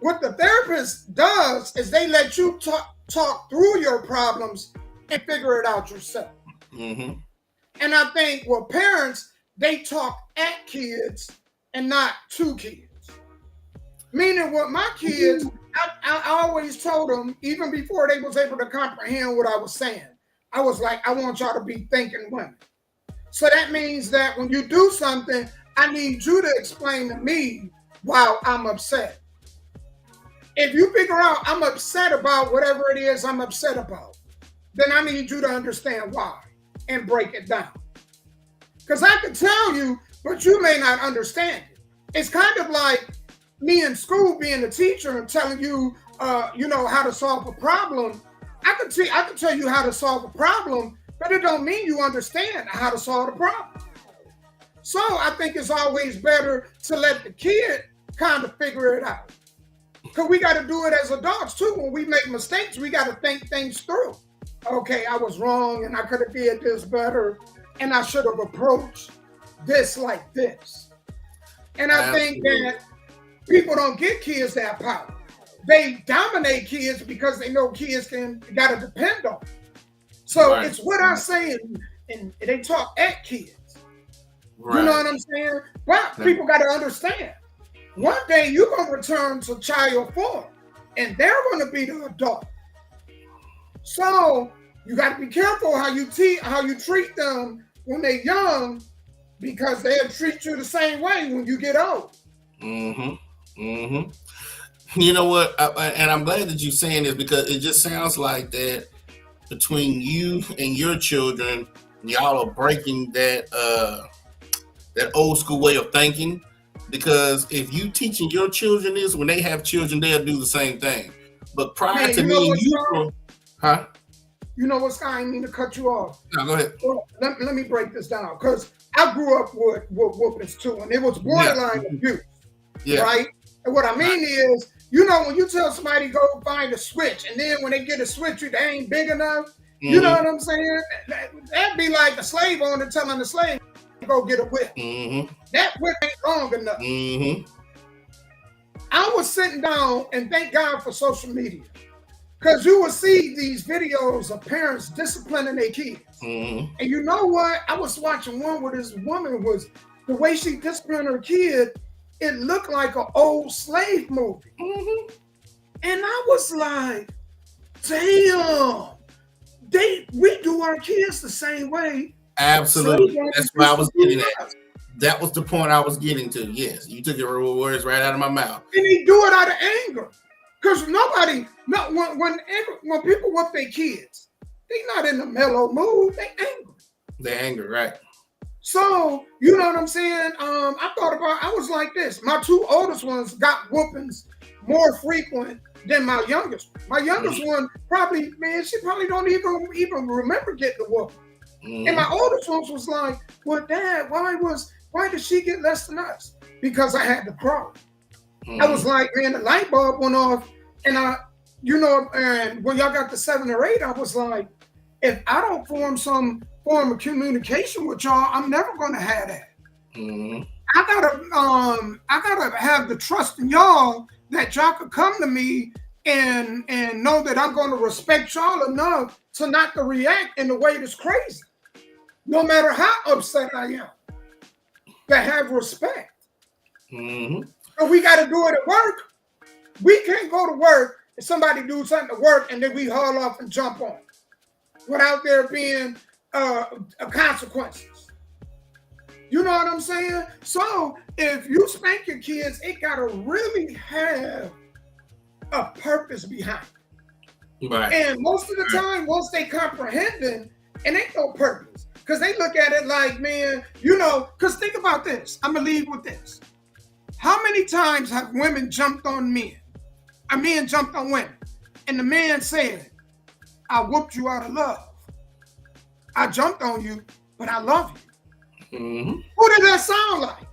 What the therapist does is they let you talk through your problems and figure it out yourself. Mm-hmm. And I think with parents, they talk at kids and not to kids. Meaning with my kids, I always told them, even before they was able to comprehend what I was saying, I was like, I want y'all to be thinking women. So that means that when you do something, I need you to explain to me why I'm upset. If you figure out I'm upset about whatever it is I'm upset about, then I need you to understand why and break it down. Because I can tell you, but you may not understand it. It's kind of like me in school being a teacher and telling you, how to solve a problem. I can tell you how to solve a problem, but it don't mean you understand how to solve the problem. So I think it's always better to let the kid kind of figure it out. Because we got to do it as adults too. When we make mistakes, we got to think things through. Okay, I was wrong and I could have did this better and I should have approached this like this. And I think that people don't give kids that power. They dominate kids because they know kids got to depend on them. So it's what I say, and they talk at kids. Right. You know what I'm saying? But people got to understand. One day you're going to return to child form, and they're going to be the adult. So you got to be careful how you treat them when they're young, because they'll treat you the same way when you get old. Mm-hmm. Mm-hmm. You know what? And I'm glad that you're saying this, because it just sounds like that between you and your children, y'all are breaking that old school way of thinking. Because if you teaching your children this, when they have children, they'll do the same thing. But prior to me and you, You know what, Sky? I didn't mean to cut you off. No, go ahead. Well, let me break this down, because I grew up with whoopings too, and it was borderline abuse, right? And what I mean is, you know, when you tell somebody to go find a switch, and then when they get a switch, they ain't big enough. You know what I'm saying? That'd be like a slave owner telling the slave to go get a whip. That whip ain't long enough. I was sitting down, and thank God for social media, because you will see these videos of parents disciplining their kids. And you know what? I was watching one where this woman was, the way she disciplined her kid, it looked like an old slave movie. And I was like, damn, we do our kids the same way. Absolutely. That's what I was getting at. That was the point I was getting to. Yes, you took your words right out of my mouth. And they do it out of anger. Because when people whoop their kids, they not in a mellow mood. They angry. They angry, right? So, you know what I'm saying? I was like this. My two oldest ones got whoopings more frequent than my youngest. My youngest one probably, man, she probably don't even remember getting the whooping. And my oldest one was like, well, Dad, why did she get less than us? Because I had to cry. I was like, man, the light bulb went off, and and when y'all got to 7 or 8, I was like, if I don't form some form of communication with y'all, I'm never gonna have that. I gotta have the trust in y'all that y'all could come to me and know that I'm gonna respect y'all enough to not to react in the way that's crazy, no matter how upset I am. To have respect. So we got to do it at work. We can't go to work and somebody do something to work and then we haul off and jump on without there being consequences. You know what I'm saying? So if you spank your kids, it got to really have a purpose behind it. Right. And most of the time, once they comprehend it ain't no purpose. Because they look at it like, man, because think about this. I'm going to leave with this. How many times have women jumped on men? Men jumped on women. And the man said, I whooped you out of love. I jumped on you, but I love you. Who did that sound like?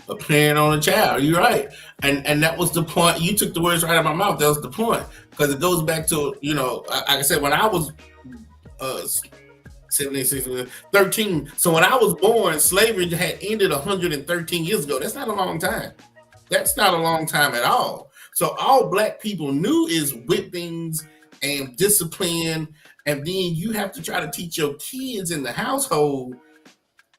A parent on a child. You're right. And that was the point. You took the words right out of my mouth. That was the point. Because it goes back to, like I said, when I was 13. So when I was born, slavery had ended 113 years ago. That's not a long time. That's not a long time at all. So all Black people knew is whippings and discipline. And then you have to try to teach your kids in the household,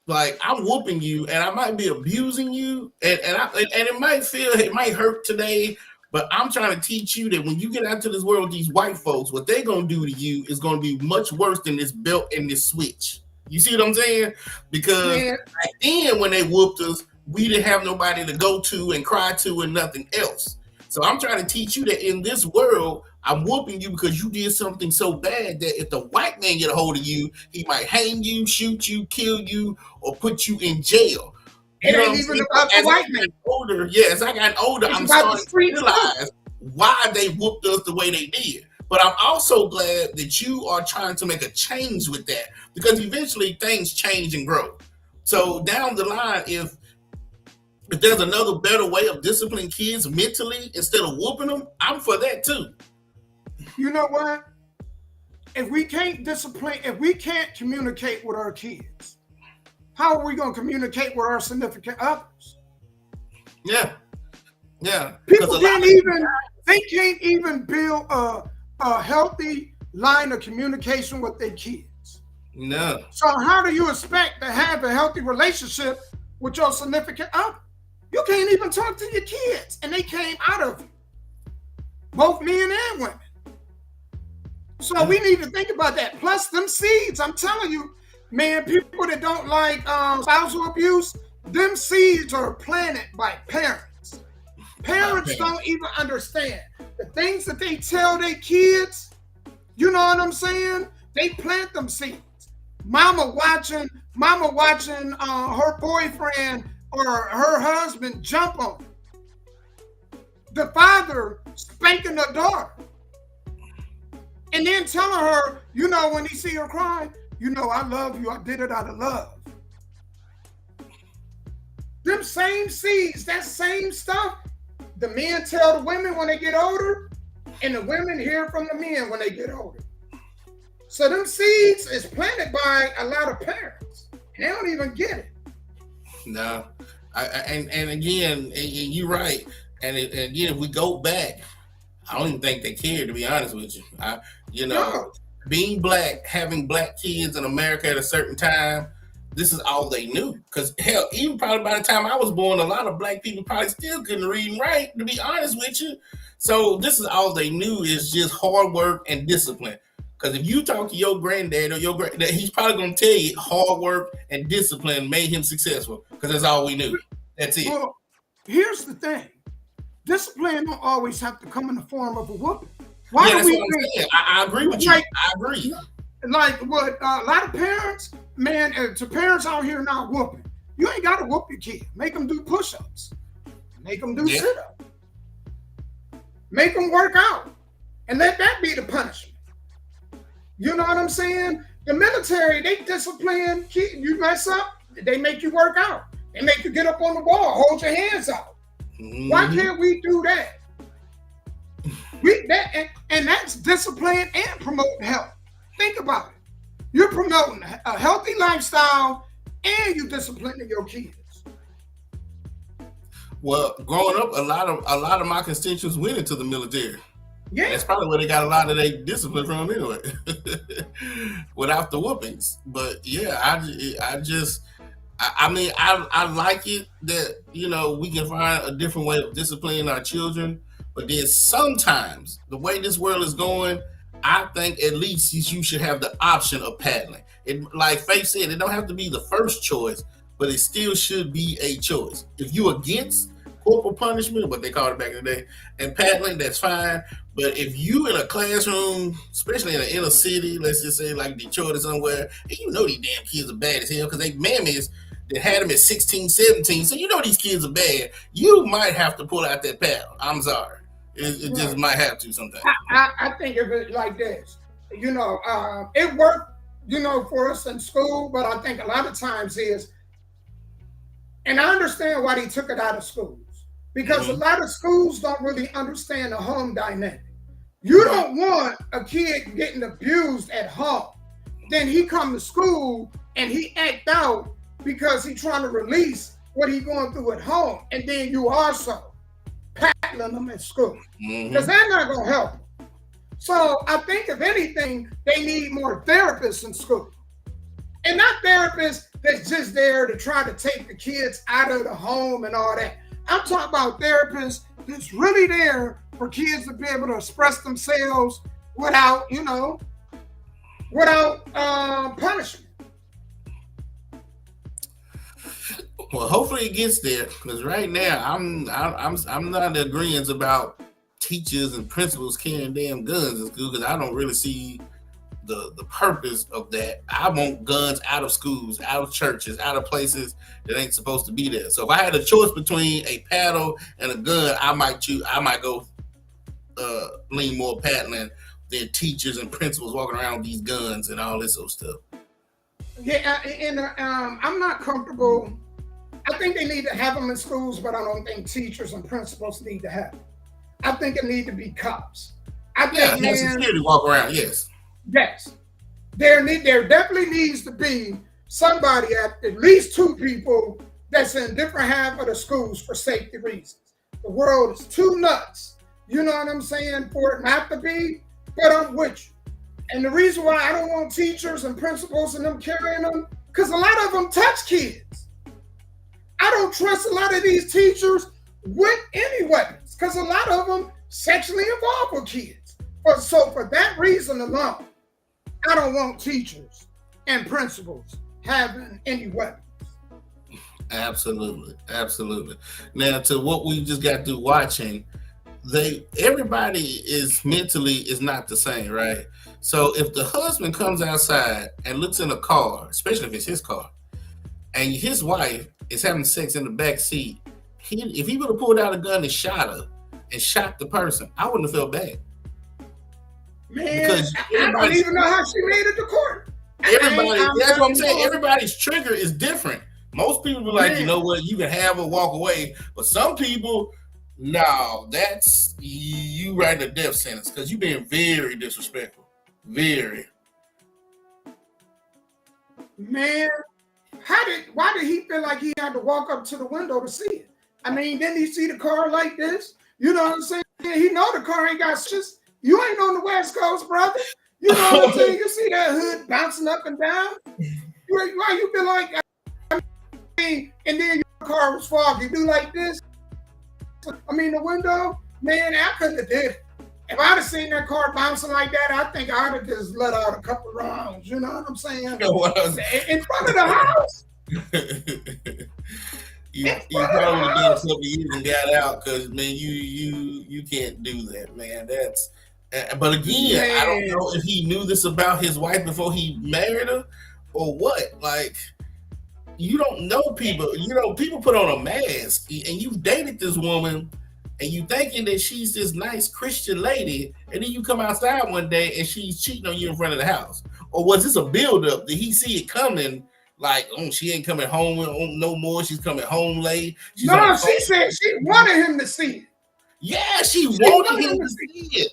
like, I'm whooping you and I might be abusing you. And it might hurt today, but I'm trying to teach you that when you get out to this world with these white folks, what they're going to do to you is going to be much worse than this belt and this switch. You see what I'm saying? Because back then when they whooped us, we didn't have nobody to go to and cry to and nothing else. So I'm trying to teach you that in this world, I'm whooping you because you did something so bad that if the white man get a hold of you, he might hang you, shoot you, kill you, or put you in jail. It ain't even about the white man. As I got older, I'm starting to realize why they whooped us the way they did. But I'm also glad that you are trying to make a change with that, because eventually things change and grow. So down the line, if there's another better way of disciplining kids mentally instead of whooping them, I'm for that too. You know what? If we can't communicate with our kids, how are we going to communicate with our significant others? Yeah. People can't even build a healthy line of communication with their kids. No. So how do you expect to have a healthy relationship with your significant other? You can't even talk to your kids, and they came out of you, both men and women. So we need to think about that. Plus them seeds, I'm telling you, man, people that don't like spousal abuse, them seeds are planted by parents. Parents don't even understand the things that they tell their kids. You know what I'm saying? They plant them seeds. Mama watching her boyfriend or her husband jump on her. The father spanking the daughter. And then telling her, you know, when he see her crying, you know, I love you. I did it out of love. Them same seeds, that same stuff, the men tell the women when they get older, and the women hear from the men when they get older. So them seeds is planted by a lot of parents. And they don't even get it. No. And again, you're right. And again, if we go back, I don't even think they cared, to be honest with you. No. Being black, having black kids in America at a certain time, this is all they knew. Because hell, even probably by the time I was born, a lot of black people probably still couldn't read and write, to be honest with you. So this is all they knew, is just hard work and discipline. Because if you talk to your granddad or your granddad, he's probably going to tell you hard work and discipline made him successful. Because that's all we knew. That's it. Well, here's the thing. Discipline don't always have to come in the form of a whooping. Why do we think? I agree with you. I agree. Like what a lot of parents, man, to parents out here not whooping. You ain't got to whoop your kid. Make them do push-ups. Make them do sit-ups. Make them work out. And let that be the punishment. You know what I'm saying? The military, they discipline kids. You mess up, they make you work out. They make you get up on the wall, hold your hands out. Mm-hmm. Why can't we do that? And that's discipline and promoting health. Think about it. You're promoting a healthy lifestyle and you disciplining your kids. Well, growing up, a lot of my constituents went into the military. Yeah, that's probably where they got a lot of their discipline from anyway, without the whoopings. But yeah, I mean, I like it that, you know, we can find a different way of disciplining our children. But then sometimes the way this world is going, I think at least you should have the option of paddling. It, like Faith said, it don't have to be the first choice, but it still should be a choice. If you against corporal punishment, what they called it back in the day, and paddling, that's fine. But if you in a classroom, especially in an inner city, let's just say like Detroit or somewhere, and you know these damn kids are bad as hell because they mammies that had them at 16, 17, so you know these kids are bad, you might have to pull out that paddle. I'm sorry. It just might have to sometimes. I think of it like this. You know, it worked, you know, for us in school, but I think a lot of times and I understand why they took it out of schools, because a lot of schools don't really understand the home dynamic. You don't want a kid getting abused at home. Then he come to school and he act out because he trying to release what he going through at home. And then you also paddling them at school, because they're not going to help them. So I think if anything, they need more therapists in school. And not therapists that's just there to try to take the kids out of the home and all that. I'm talking about therapists that's really there for kids to be able to express themselves without, you know, punishment. Well, hopefully it gets there, because right now I'm not in agreement about teachers and principals carrying damn guns in school, because I don't really see the purpose of that. I want guns out of schools, out of churches, out of places that ain't supposed to be there. So if I had a choice between a paddle and a gun, I might go lean more paddling than teachers and principals walking around with these guns and all this old stuff. Yeah, and I'm not comfortable. I think they need to have them in schools, but I don't think teachers and principals need to have them. I think it need to be cops. I think security walk around. Yes. There definitely needs to be somebody, at least two people that's in different half of the schools for safety reasons. The world is too nuts, you know what I'm saying, for it not to be, but I'm with you. And the reason why I don't want teachers and principals and them carrying them, because a lot of them touch kids. I don't trust a lot of these teachers with any weapons, because a lot of them sexually involved with kids. So for that reason alone, I don't want teachers and principals having any weapons. Absolutely. Now, to what we just got through watching, everybody is mentally not the same, right? So if the husband comes outside and looks in a car, especially if it's his car, and his wife is having sex in the back seat, if he would have pulled out a gun and shot her and shot the person, I wouldn't have felt bad. Man, because I don't even know how she made it to court. That's what I'm saying. Everybody's trigger is different. Most people be like, you know what, you can have her walk away. But some people, no, that's you writing a death sentence because you've been very disrespectful. Very. Man, why did he feel like he had to walk up to the window to see it? I mean, didn't he see the car like this? You know what I'm saying? He know the car ain't got switches. You ain't on the West Coast, brother. You know what I'm saying? You see that hood bouncing up and down. Why you feel like? I mean, and then your car was foggy. Do like this. I mean, the window. Man, I couldn't have did it. If I'd have seen that car bouncing like that, I think I'd have just let out a couple rounds. You know what I'm saying? In front of the house. You probably would have done something years and got out because, man, you can't do that, man. That's. But again, man. I don't know if he knew this about his wife before he married her or what. Like, you don't know people. You know, people put on a mask, and you've dated this woman. And you thinking that she's this nice Christian lady, and then you come outside one day and she's cheating on you in front of the house. Or was this a buildup? Did he see it coming? Like, oh, she ain't coming home no more. She's coming home late. She said she wanted him to see it. Yeah, she wanted him to see it.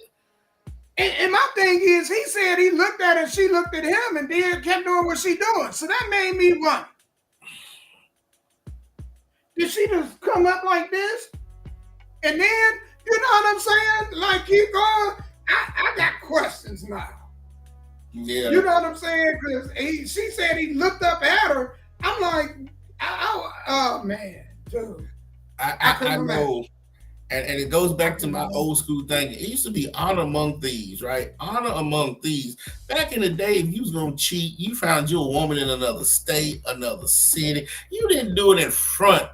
And my thing is, he said he looked at her, she looked at him, and then kept doing what she doing. So that made me wonder. Did she just come up like this? And then, you know what I'm saying? Like, keep going. I got questions now. Yeah. You know what I'm saying? Because she said he looked up at her. I'm like, oh, man, dude. I know. And it goes back to my old school thing. It used to be honor among thieves, right? Honor among thieves. Back in the day, if you was going to cheat, you found you a woman in another state, another city. You didn't do it in front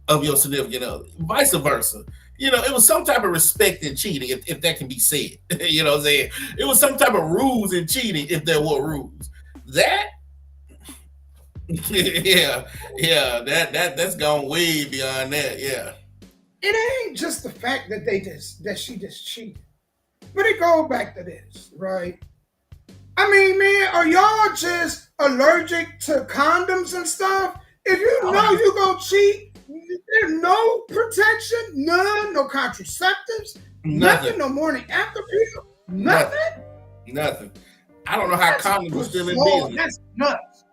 of your significant other. Vice versa. You know, it was some type of respect in cheating, if that can be said. You know what I'm saying? It was some type of rules in cheating, if there were rules. That, that's gone way beyond that. Yeah. It ain't just the fact that she just cheated, but it goes back to this, right? I mean, man, are y'all just allergic to condoms and stuff? If you know you gonna cheat. There's no protection, none, no contraceptives, nothing, no morning after pill, nothing. I don't know how condoms are still in business. That's nuts.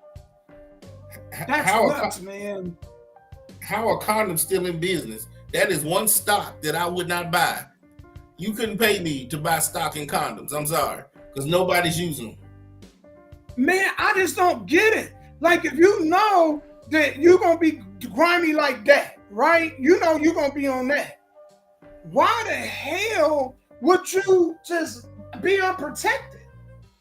That's nuts, man. How are condoms still in business? That is one stock that I would not buy. You couldn't pay me to buy stock in condoms. I'm sorry, because nobody's using them. Man, I just don't get it. Like, if you know that you're gonna be grimy like that, right? You know you're gonna be on that. Why the hell would you just be unprotected?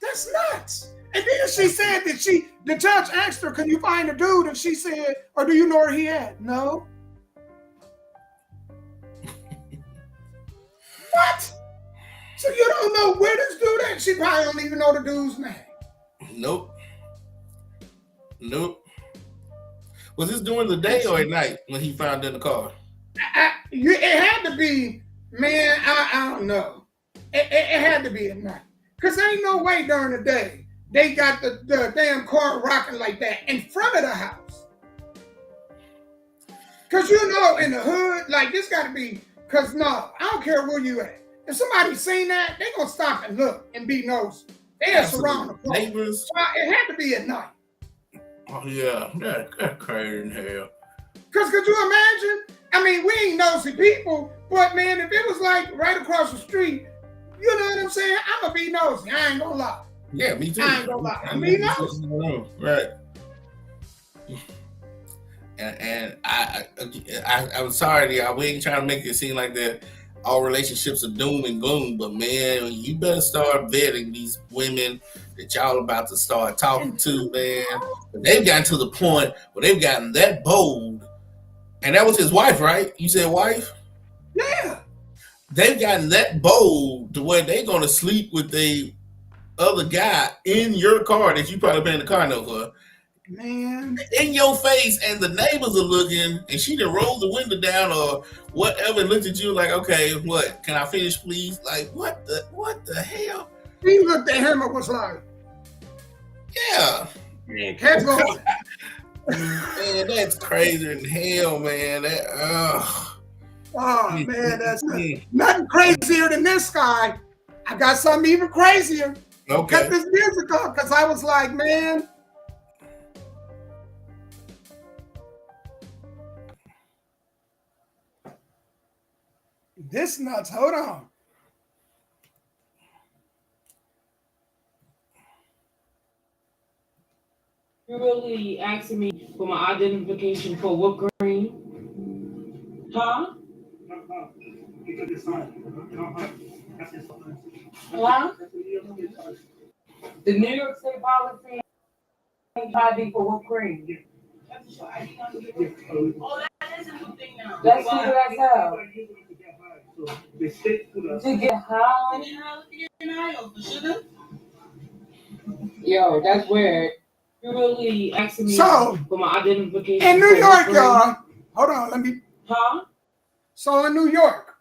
That's nuts. And then she said that the judge asked her, can you find a dude? And she said, or do you know where he at? No. What? So you don't know where this dude at? She probably don't even know the dude's name. Nope. Was this during the day or at night when he found in the car? It had to be, man, I don't know. It had to be at night. Because there ain't no way during the day they got the damn car rocking like that in front of the house. Because you know, in the hood, like this got to be, because no, I don't care where you at. If somebody seen that, they going to stop and look and be nosy. They'll surround the car. Neighbors. So it had to be at night. Oh, yeah, that's crazy in hell. Because could you imagine? I mean, we ain't nosy people, but man, if it was like right across the street, you know what I'm saying? I'm going to be nosy. I ain't going to lie. Yeah, me too. I ain't going to lie. I'm be nosy. Right. And I'm sorry, y'all. We ain't trying to make it seem like that all relationships are doom and gloom, but man, you better start vetting these women that y'all about to start talking to, man. But they've gotten to the point where they've gotten that bold, and that was his wife, right? You said wife? Yeah. They've gotten that bold to where they're gonna sleep with the other guy in your car that you probably been in the car note for. Man. In your face, and the neighbors are looking, and she done rolled the window down or whatever and looked at you like, okay, what? Can I finish, please? Like, what the hell? He looked at him and was like, yeah. Man, kept going. Man, that's crazier than hell, man. Oh man, that's nothing crazier than this guy. I got something even crazier. Okay. Cut this music off because I was like, man. This nuts. Hold on. You're really asking me for my identification for whipped cream? Huh? Huh? The New York State policy ID for whipped cream. Oh, that is a new thing now. Let's see what I tell. To get high. Yo, that's weird. You're really asking me for my identification. In New York, y'all. Hold on, let me. Huh? So in New York,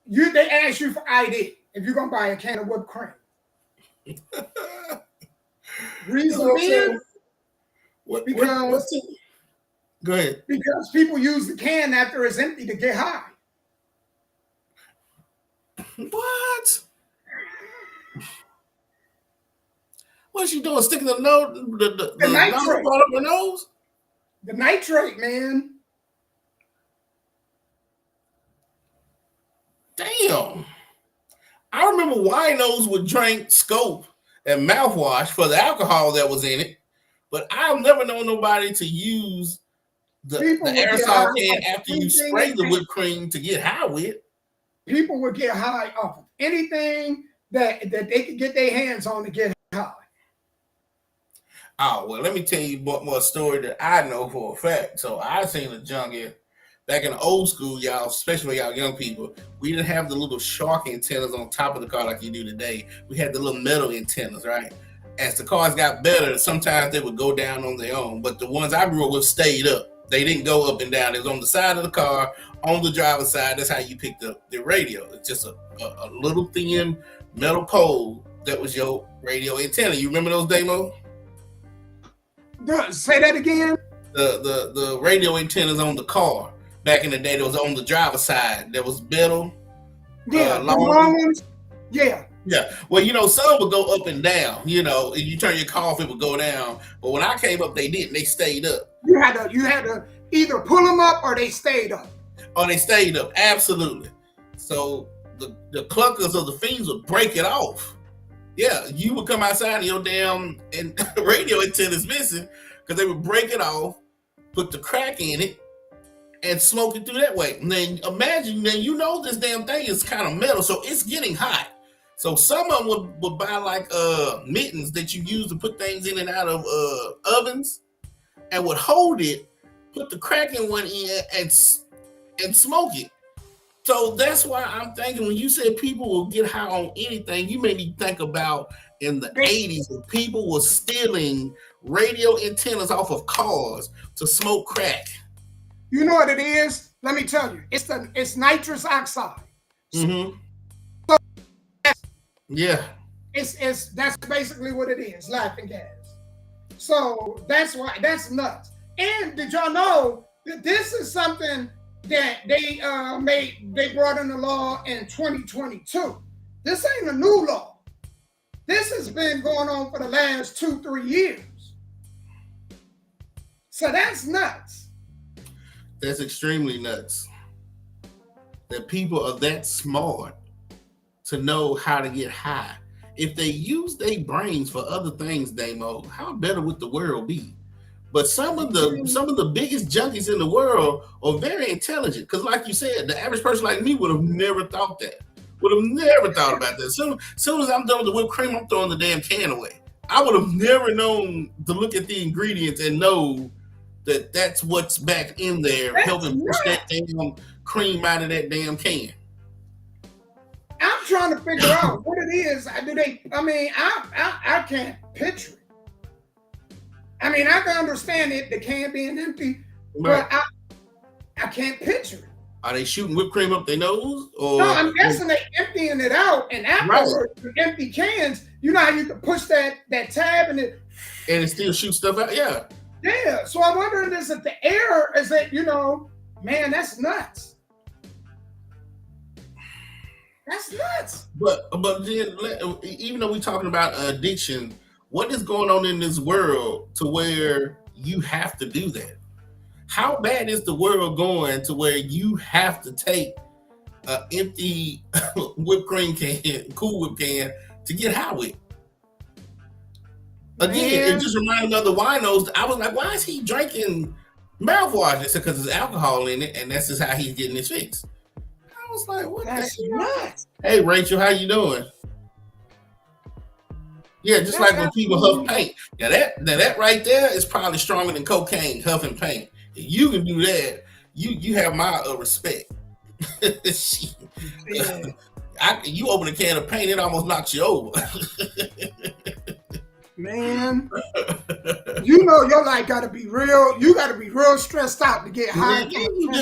they ask you for ID if you're gonna buy a can of whipped cream. Reason being, go ahead. Because people use the can after it's empty to get high. What? What's she doing? Sticking the nose, the nitrate up her nose? The nitrate, man. Damn. I remember winos would drink Scope and mouthwash for the alcohol that was in it, but I've never known nobody to use the aerosol can after you spray the whipped cream to get high with. People would get high off of anything that they could get their hands on to get high. Oh, well, let me tell you more story that I know for a fact. So I seen a junkie back in the old school, y'all, especially y'all young people. We didn't have the little shark antennas on top of the car like you do today. We had the little metal antennas, right? As the cars got better, sometimes they would go down on their own, but the ones I grew up with stayed up. They didn't go up and down. It was on the side of the car, on the driver's side. That's how you picked up the radio. It's just a little thin metal pole that was your radio antenna. You remember those, Damo? Say that again. The radio antennas on the car back in the day that was on the driver's side. That was metal. Yeah, the long ones. Yeah. Yeah. Well, some would go up and down. If you turn your car off, it would go down. But when I came up, they didn't. They stayed up. You had to either pull them up or they stayed up. Oh, they stayed up. Absolutely. So the clunkers of the fiends would break it off. Yeah, you would come outside and your damn radio antenna's missing because they would break it off, put the crack in it, and smoke it through that way. And then imagine, this damn thing is kind of metal, so it's getting hot. So some of them would buy like mittens that you use to put things in and out of ovens, and would hold it, put the crack in one end, and smoke it. So that's why I'm thinking when you said people will get high on anything, you made me think about in the 80s when people were stealing radio antennas off of cars to smoke crack. You know what it is? Let me tell you. It's nitrous oxide. Mm-hmm. So yeah. That's basically what it is, laughing gas. So that's why that's nuts. And did y'all know that this is something that they brought in the law in 2022. This ain't a new law. This has been going on for the last 2-3 years. So that's nuts. That's extremely nuts. That people are that smart to know how to get high. If they use their brains for other things, Damo, how better would the world be? But some of the biggest junkies in the world are very intelligent. Because like you said, the average person like me would have never thought that. Would have never thought about that. Soon as I'm done with the whipped cream, I'm throwing the damn can away. I would have never known to look at the ingredients and know that that's what's back in there, helping push that damn cream out of that damn can. I'm trying to figure out what it is. I can't picture it. I can understand it, the can being empty, right. but I can't picture it. Are they shooting whipped cream up their nose? Or no, I'm guessing they emptying it out, and afterwards, with empty cans, you know how you can push that tab and it still shoots stuff out. Yeah. Yeah. So I'm wondering, is it the air? Is it, man, that's nuts. That's nuts. But then, even though we're talking about addiction, what is going on in this world to where you have to do that? How bad is the world going to where you have to take an empty whipped cream can, Cool Whip can, to get high with? Again, it just reminded me of the winos. I was like, why is he drinking mouthwash? It's because there's alcohol in it, and that's just how he's getting his fix. I was like, what? That's nuts. Hey, Rachel, how you doing? Yeah, just like when people huff paint. Yeah, that right there is probably stronger than cocaine, huffing paint. If you can do that, you have my respect. You open a can of paint, it almost knocks you over. Man, your life got to be real. You got to be real stressed out to get high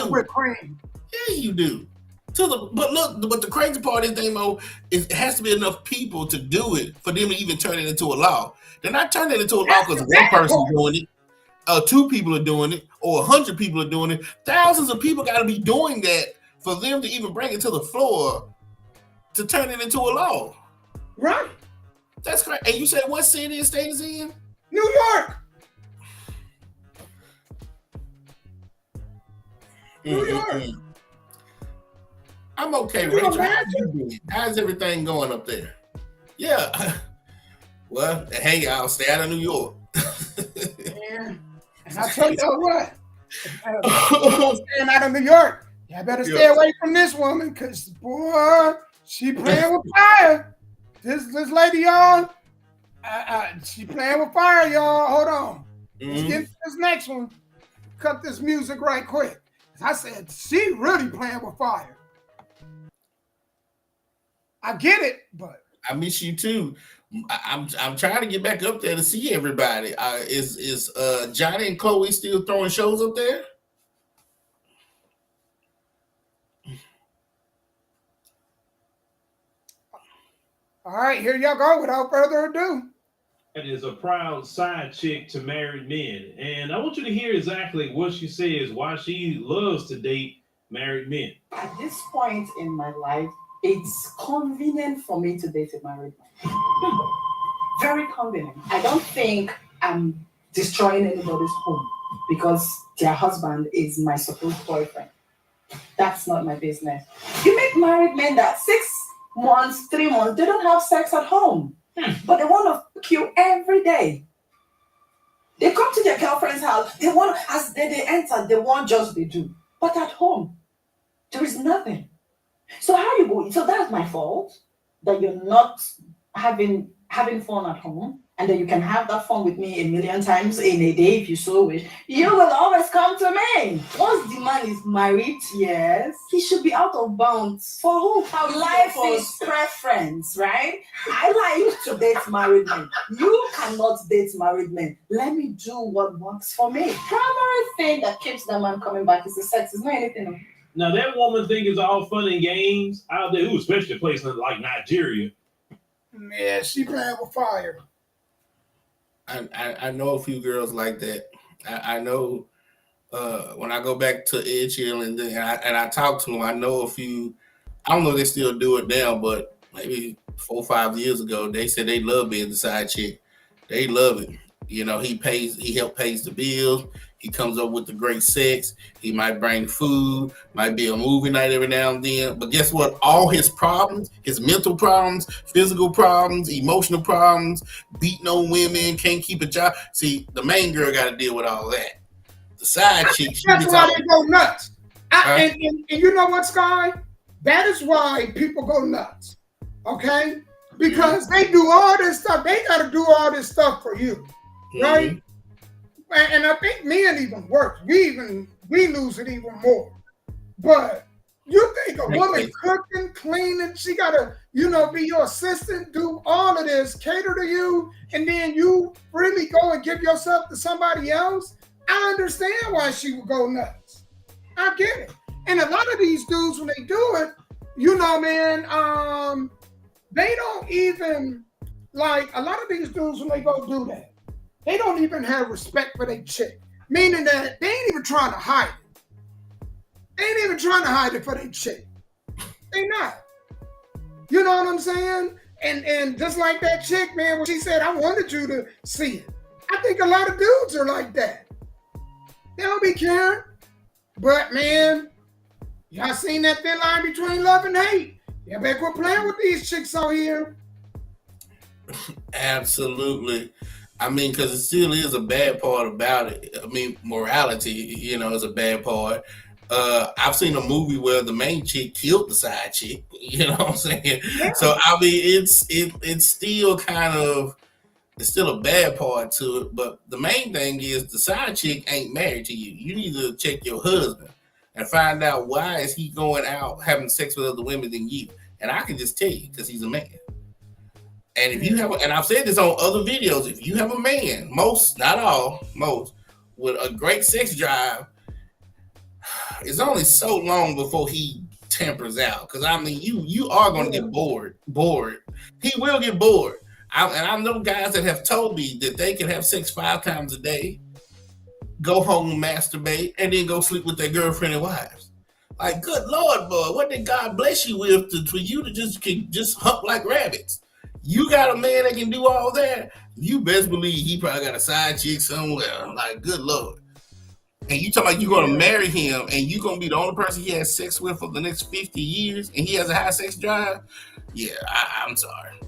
with cream. Yeah, you do. But the crazy part is, Damo, it has to be enough people to do it for them to even turn it into a law. They're not turning it into a law because one person's doing it, 2 people are doing it, or 100 people are doing it. Thousands of people got to be doing that for them to even bring it to the floor to turn it into a law. Right. That's correct. And you said what city and state is in? New York. New York. I'm okay, Rachel. How's everything going up there? Yeah. Well, hey, I'll stay out of New York. Yeah. And I'll tell you what. Staying out of New York, I better stay away from this woman, because, boy, she playing with fire. This lady, y'all, she playing with fire, y'all. Hold on. Let's get to this next one. Cut this music right quick. I said, she really playing with fire. I get it, but I miss you too. I'm trying to get back up there to see everybody. Is Johnny and Chloe still throwing shows up there? All right, here y'all go. Without further ado, that is a proud side chick to married men, and I want you to hear exactly what she says why she loves to date married men. At this point in my life, it's convenient for me to date a married man. Very convenient. I don't think I'm destroying anybody's home because their husband is my supposed boyfriend. That's not my business. You meet married men that 6 months, 3 months, they don't have sex at home, but they want to fuck you every day. They come to their girlfriend's house, they want, as they enter, they want just they do. But at home, there is nothing. So how you go? So that's my fault that you're not having fun at home, and then you can have that fun with me a million times in a day if you so wish. You will always come to me. Once the man is married, yes, he should be out of bounds. For who? Life is preference, right? I like to date married men. You cannot date married men. Let me do what works for me. Primary thing that keeps the man coming back is the sex. It's not anything else. Now that woman think it's all fun and games out there, especially places like Nigeria. Yeah, she playing with fire. I know a few girls like that. I know when I go back to Edge Hill and I talk to them, I know a few. I don't know if they still do it now, but maybe 4 or 5 years ago, they said they love being the side chick. They love it. You know, he helps pays the bills. He comes up with the great sex. He might bring food, might be a movie night every now and then. But guess what? All his problems, his mental problems, physical problems, emotional problems, beating on women, can't keep a job. See, the main girl got to deal with all that. The side chick, that's why they go nuts. And you know what, Sky? That is why people go nuts. Okay? Because they do all this stuff. They got to do all this stuff for you. Right? And I think men even worse. We lose it even more. But you think a woman cooking, cleaning, she gotta, be your assistant, do all of this, cater to you, and then you really go and give yourself to somebody else? I understand why she would go nuts. I get it. And a lot of these dudes, when they do it, you know, man, they don't even, like, a lot of these dudes, when they go do that, they don't even have respect for their chick. Meaning that they ain't even trying to hide it. They ain't even trying to hide it for their chick. They not. You know what I'm saying? And just like that chick, man, when she said, I wanted you to see it. I think a lot of dudes are like that. They don't be caring. But, man, y'all seen that thin line between love and hate. Y'all better quit playing with these chicks out here. Absolutely. I mean, because it still is a bad part about it. I mean, morality, you know, is a bad part. I've seen a movie where the main chick killed the side chick. You know what I'm saying? Yeah. So I mean, it's still kind of, it's still a bad part to it. But the main thing is the side chick ain't married to you. You need to check your husband and find out why is he going out having sex with other women than you. And I can just tell you because he's a man. And if you have, and I've said this on other videos, if you have a man, most, not all, most, with a great sex drive, it's only so long before he tempers out. Because I mean, you are going to get bored. He will get bored. And I know guys that have told me that they can have sex 5 times a day, go home, masturbate, and then go sleep with their girlfriend and wives. Like, good Lord, boy, what did God bless you with for you to just hump like rabbits? You got a man that can do all that, you best believe he probably got a side chick somewhere. Like, good Lord. And you talking about you're going to marry him and you're going to be the only person he has sex with for the next 50 years and he has a high sex drive? Yeah, I'm sorry.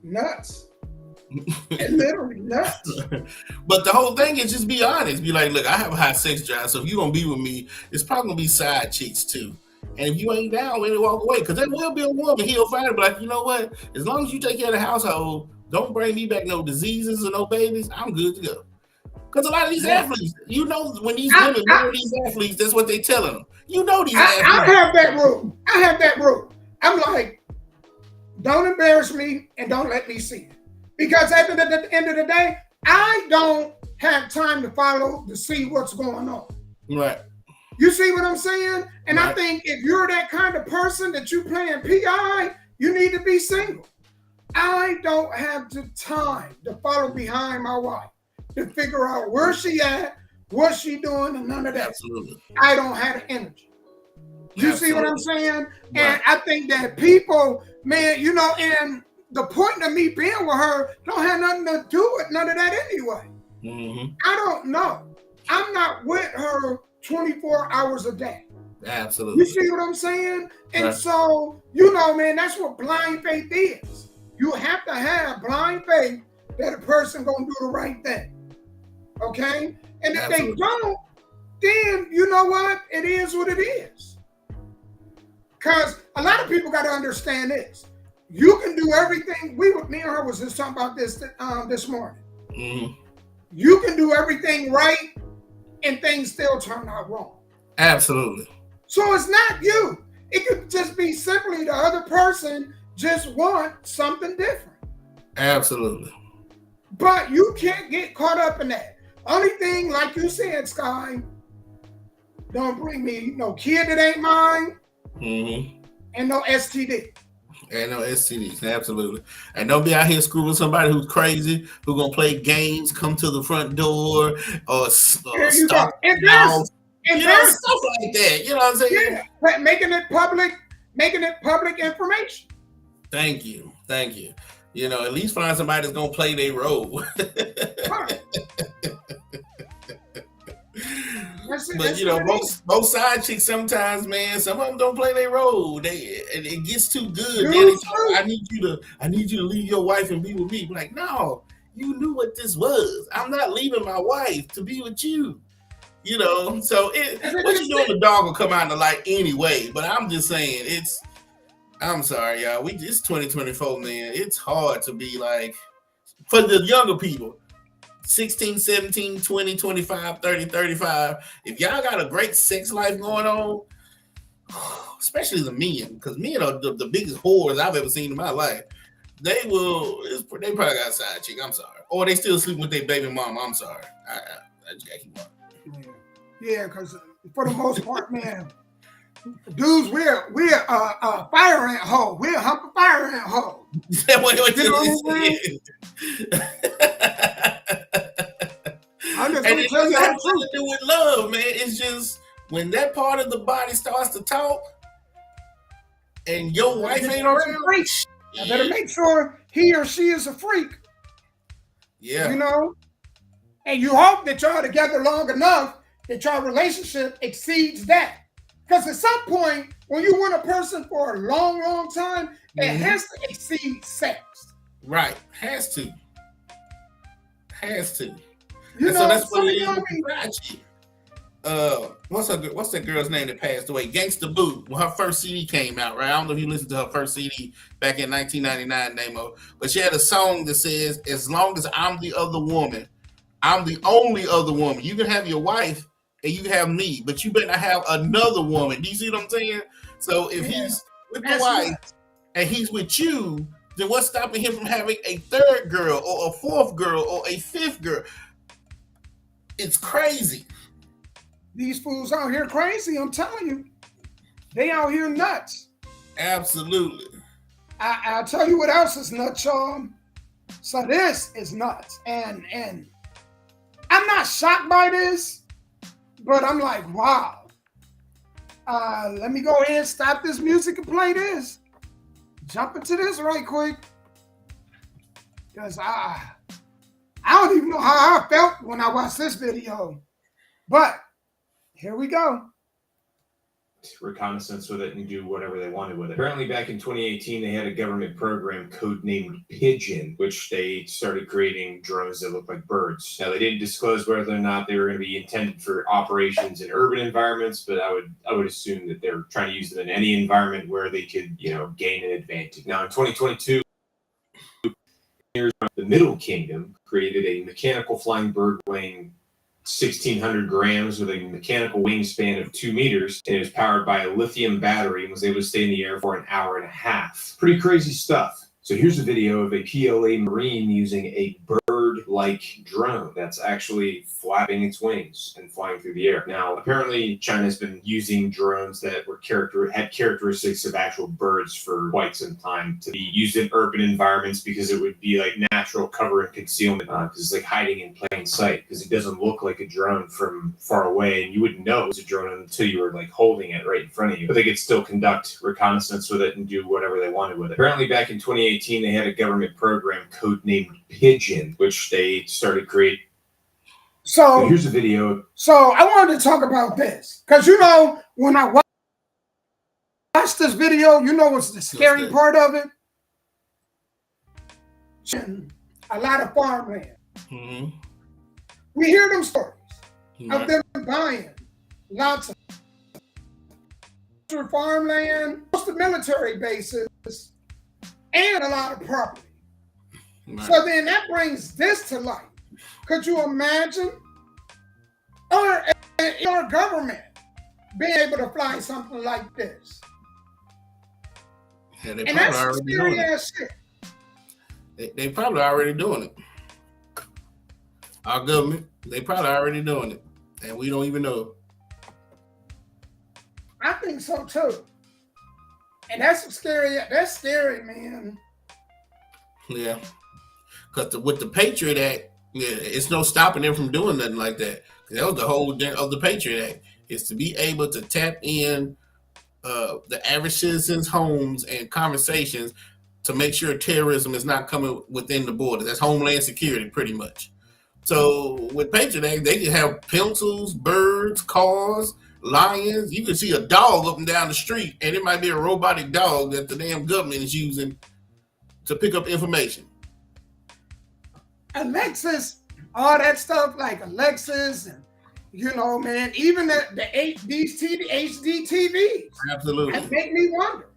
Nuts. Literally nuts. But the whole thing is just be honest. Be like, look, I have a high sex drive, so if you're going to be with me, it's probably going to be side chicks too. And if you ain't down, we walk away. Because there will be a woman, he'll find it, but like, you know what? As long as you take care of the household, don't bring me back no diseases or no babies, I'm good to go. Because a lot of these athletes, you know, when these women marry these athletes, that's what they telling them. You know these athletes. I have that rule. I'm like, don't embarrass me and don't let me see it. Because at the end of the day, I don't have time to follow to see what's going on. Right. You see what I'm saying? And right. I think if you're that kind of person that you playing PI, you need to be single. I don't have the time to follow behind my wife to figure out where she at, what she doing, and none of that. Absolutely. I don't have the energy. You see what I'm saying? Right. And I think that people, man, you know, and the point of me being with her don't have nothing to do with none of that anyway. Mm-hmm. I don't know. I'm not with her 24 hours a day. Absolutely. You see what I'm saying? And right. so, you know, man, that's what blind faith is. You have to have blind faith that a person gonna do the right thing. Okay? And if Absolutely. they don't, then you know what? It is what it is. Because a lot of people got to understand this. You can do everything. Me and her was just talking about this this morning. Mm-hmm. You can do everything right and things still turn out wrong. Absolutely. So it's not you. It could just be simply the other person just want something different. Absolutely. But you can't get caught up in that. Only thing, like you said, Sky, don't bring me no kid that ain't mine, mm-hmm. and no STD. And no STDs, absolutely. And don't be out here screwing somebody who's crazy, who's gonna play games, come to the front door, or stalk the house. You know, stuff like that. You know what I'm saying? Yeah, making it public information. Thank you. You know, at least find somebody that's gonna play their role. But you know, most side chicks sometimes, man, some of them don't play their role. It gets too good. I need you to leave your wife and be with me. Like, no, you knew what this was. I'm not leaving my wife to be with you. You know, so what you doing? The dog will come out in the light anyway. But I'm just saying, I'm sorry, y'all. It's 2024, man. It's hard to be like, for the younger people, 16, 17, 20, 25, 30, 35. If y'all got a great sex life going on, especially the men, because men are the biggest whores I've ever seen in my life. They probably got a side chick. I'm sorry. Or they still sleep with their baby mama. I'm sorry. I just got to keep on. Yeah, because for the most part, man, dudes, we're fire ant hoe. We're a hump of fire ant hoe. I'm just gonna tell you it has nothing to do with love, man. It's just when that part of the body starts to talk, and your wife ain't around, I better make sure he or she is a freak. Yeah, you know, and you hope that y'all together long enough that your relationship exceeds that. Because at some point, when you want a person for a long, long time, it has to exceed sex. Right, has to. You know, so that's what it is with Fauci. What's that girl's name that passed away? Gangsta Boo. When her first CD came out, right? I don't know if you listened to her first CD back in 1999, Nemo, but she had a song that says, "As long as I'm the other woman, I'm the only other woman. You can have your wife and you can have me, but you better not have another woman." Do you see what I'm saying? So if he's with the wife and he's with you, then what's stopping him from having a third girl or a fourth girl or a fifth girl? It's crazy. These fools out here crazy, I'm telling you. They out here nuts. Absolutely. I'll tell you what else is nuts, y'all. So this is nuts. And I'm not shocked by this, but I'm like, wow. Let me go ahead and stop this music and play this. Jump into this right quick. Because I don't even know how I felt when I watched this video. But here we go. Reconnaissance with it and do whatever they wanted with it. Apparently back in 2018, they had a government program codenamed Pigeon, which they started creating drones that look like birds. Now, they didn't disclose whether or not they were going to be intended for operations in urban environments, but I would assume that they're trying to use them in any environment where they could, gain an advantage. Now, in 2022, the Middle Kingdom created a mechanical flying bird weighing 1,600 grams with a mechanical wingspan of 2 meters, and it was powered by a lithium battery and was able to stay in the air for an hour and a half. Pretty crazy stuff. So here's a video of a PLA Marine using a bird-like drone that's actually flapping its wings and flying through the air. Now, apparently China's been using drones that had characteristics of actual birds for quite some time to be used in urban environments because it would be like natural cover and concealment because it's like hiding in plain sight because it doesn't look like a drone from far away and you wouldn't know it was a drone until you were like holding it right in front of you. But they could still conduct reconnaissance with it and do whatever they wanted with it. Apparently back in 2018, they had a government program codenamed Pigeon, which they started creating. So here's a video. So I wanted to talk about this because when I watched this video, what's the scary part of it? A lot of farmland. Mm-hmm. We hear them stories of them buying lots of farmland, most of military bases, and a lot of property. Right. So then that brings this to light. Could you imagine our government being able to fly something like this? Yeah, and that's some scary ass shit. They probably already doing it. Our government, they probably already doing it. And we don't even know. I think so too. And that's scary, man. Yeah. Because with the Patriot Act, it's no stopping them from doing nothing like that. That was the whole of the Patriot Act, is to be able to tap in the average citizens' homes and conversations to make sure terrorism is not coming within the border. That's Homeland Security, pretty much. So with Patriot Act, they can have pencils, birds, cars, lions. You can see a dog up and down the street, and it might be a robotic dog that the damn government is using to pick up information. Alexis, all that stuff like Alexis, and man, even these HD TVs. Absolutely. That make me wonder.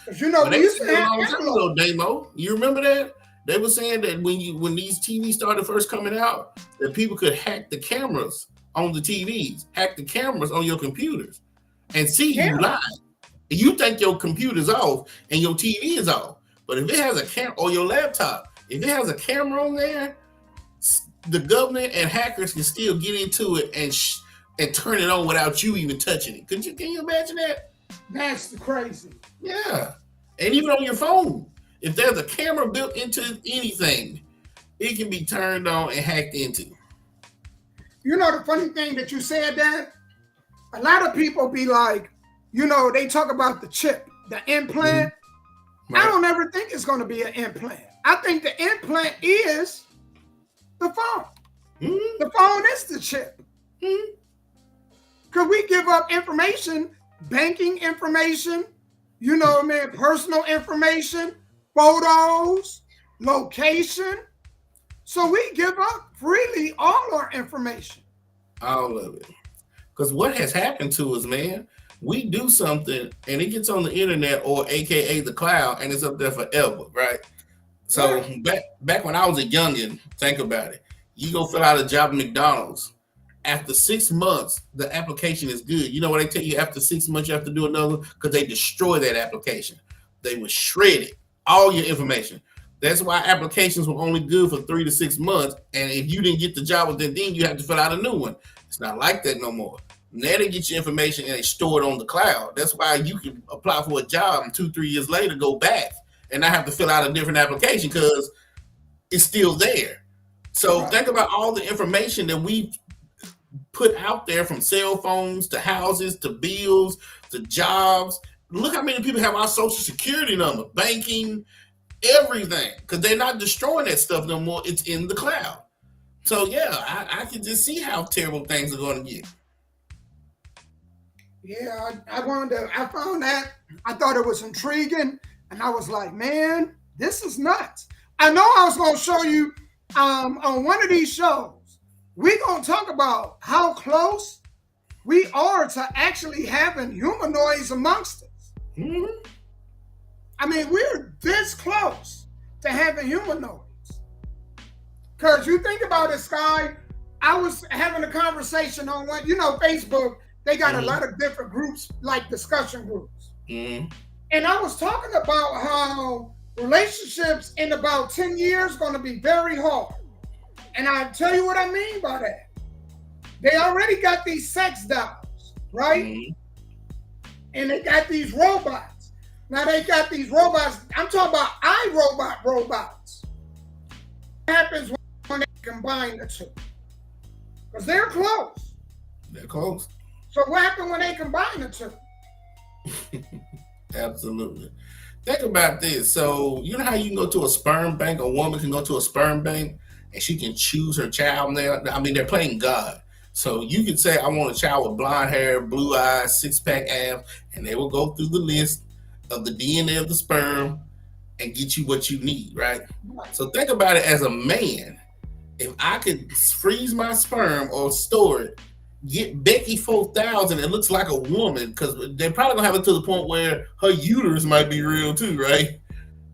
Because we used to have Demo. You remember that? They were saying that when these TVs started first coming out, that people could hack the cameras on the TVs, hack the cameras on your computers, and see you live. You think your computer's off and your TV is off, but if it has a camera, or your laptop, if it has a camera on there, the government and hackers can still get into it and and turn it on without you even touching it. Can you imagine that? That's crazy. Yeah. And even on your phone, if there's a camera built into anything, it can be turned on and hacked into. You know the funny thing that you said that? A lot of people be like, they talk about the chip, the implant. Mm-hmm. Right. I don't ever think it's going to be an implant. I think the implant is the phone. Mm-hmm. The phone is the chip. Because we give up information, banking information, personal information, photos, location. So we give up freely all our information. All of it. Because what has happened to us, man, we do something and it gets on the internet or AKA the cloud and it's up there forever, right? So back when I was a youngin', think about it. You go fill out a job at McDonald's. After 6 months, the application is good. You know what they tell you? After 6 months, you have to do another because they destroy that application. They will shred it, all your information. That's why applications were only good for 3 to 6 months. And if you didn't get the job within then, you have to fill out a new one. It's not like that no more. Now they get your information and they store it on the cloud. That's why you can apply for a job and 2-3 years later go back and not have to fill out a different application because it's still there. So think about all the information that we put out there, from cell phones to houses to bills to jobs. Look how many people have our social security number, banking, everything, because they're not destroying that stuff no more. It's in the cloud. So yeah, I can just see how terrible things are going to get. Yeah, I found that. I thought it was intriguing, and I was like, man, this is nuts. I know I was going to show you on one of these shows. We're going to talk about how close we are to actually having humanoids amongst us. Mm-hmm. I mean, we're this close to having humanoids. Because you think about it, Sky, I was having a conversation on Facebook. They got a lot of different groups, like discussion groups. Mm-hmm. And I was talking about how relationships in about 10 years going to be very hard. And I'll tell you what I mean by that. They already got these sex dolls, right? Mm-hmm. And they got these robots. Now they got these robots. I'm talking about iRobot robots. What happens when they combine the two? Because they're close. They're close. So what happens when they combine the two? Absolutely. Think about this. So you know how you can go to a sperm bank? A woman can go to a sperm bank and she can choose her child there. I mean, they're playing God. So you can say, I want a child with blonde hair, blue eyes, 6-pack abs, and they will go through the list of the DNA of the sperm and get you what you need, right? So think about it as a man. If I could freeze my sperm or store it, get Becky 4000, it looks like a woman, because they're probably gonna have it to the point where her uterus might be real too, right?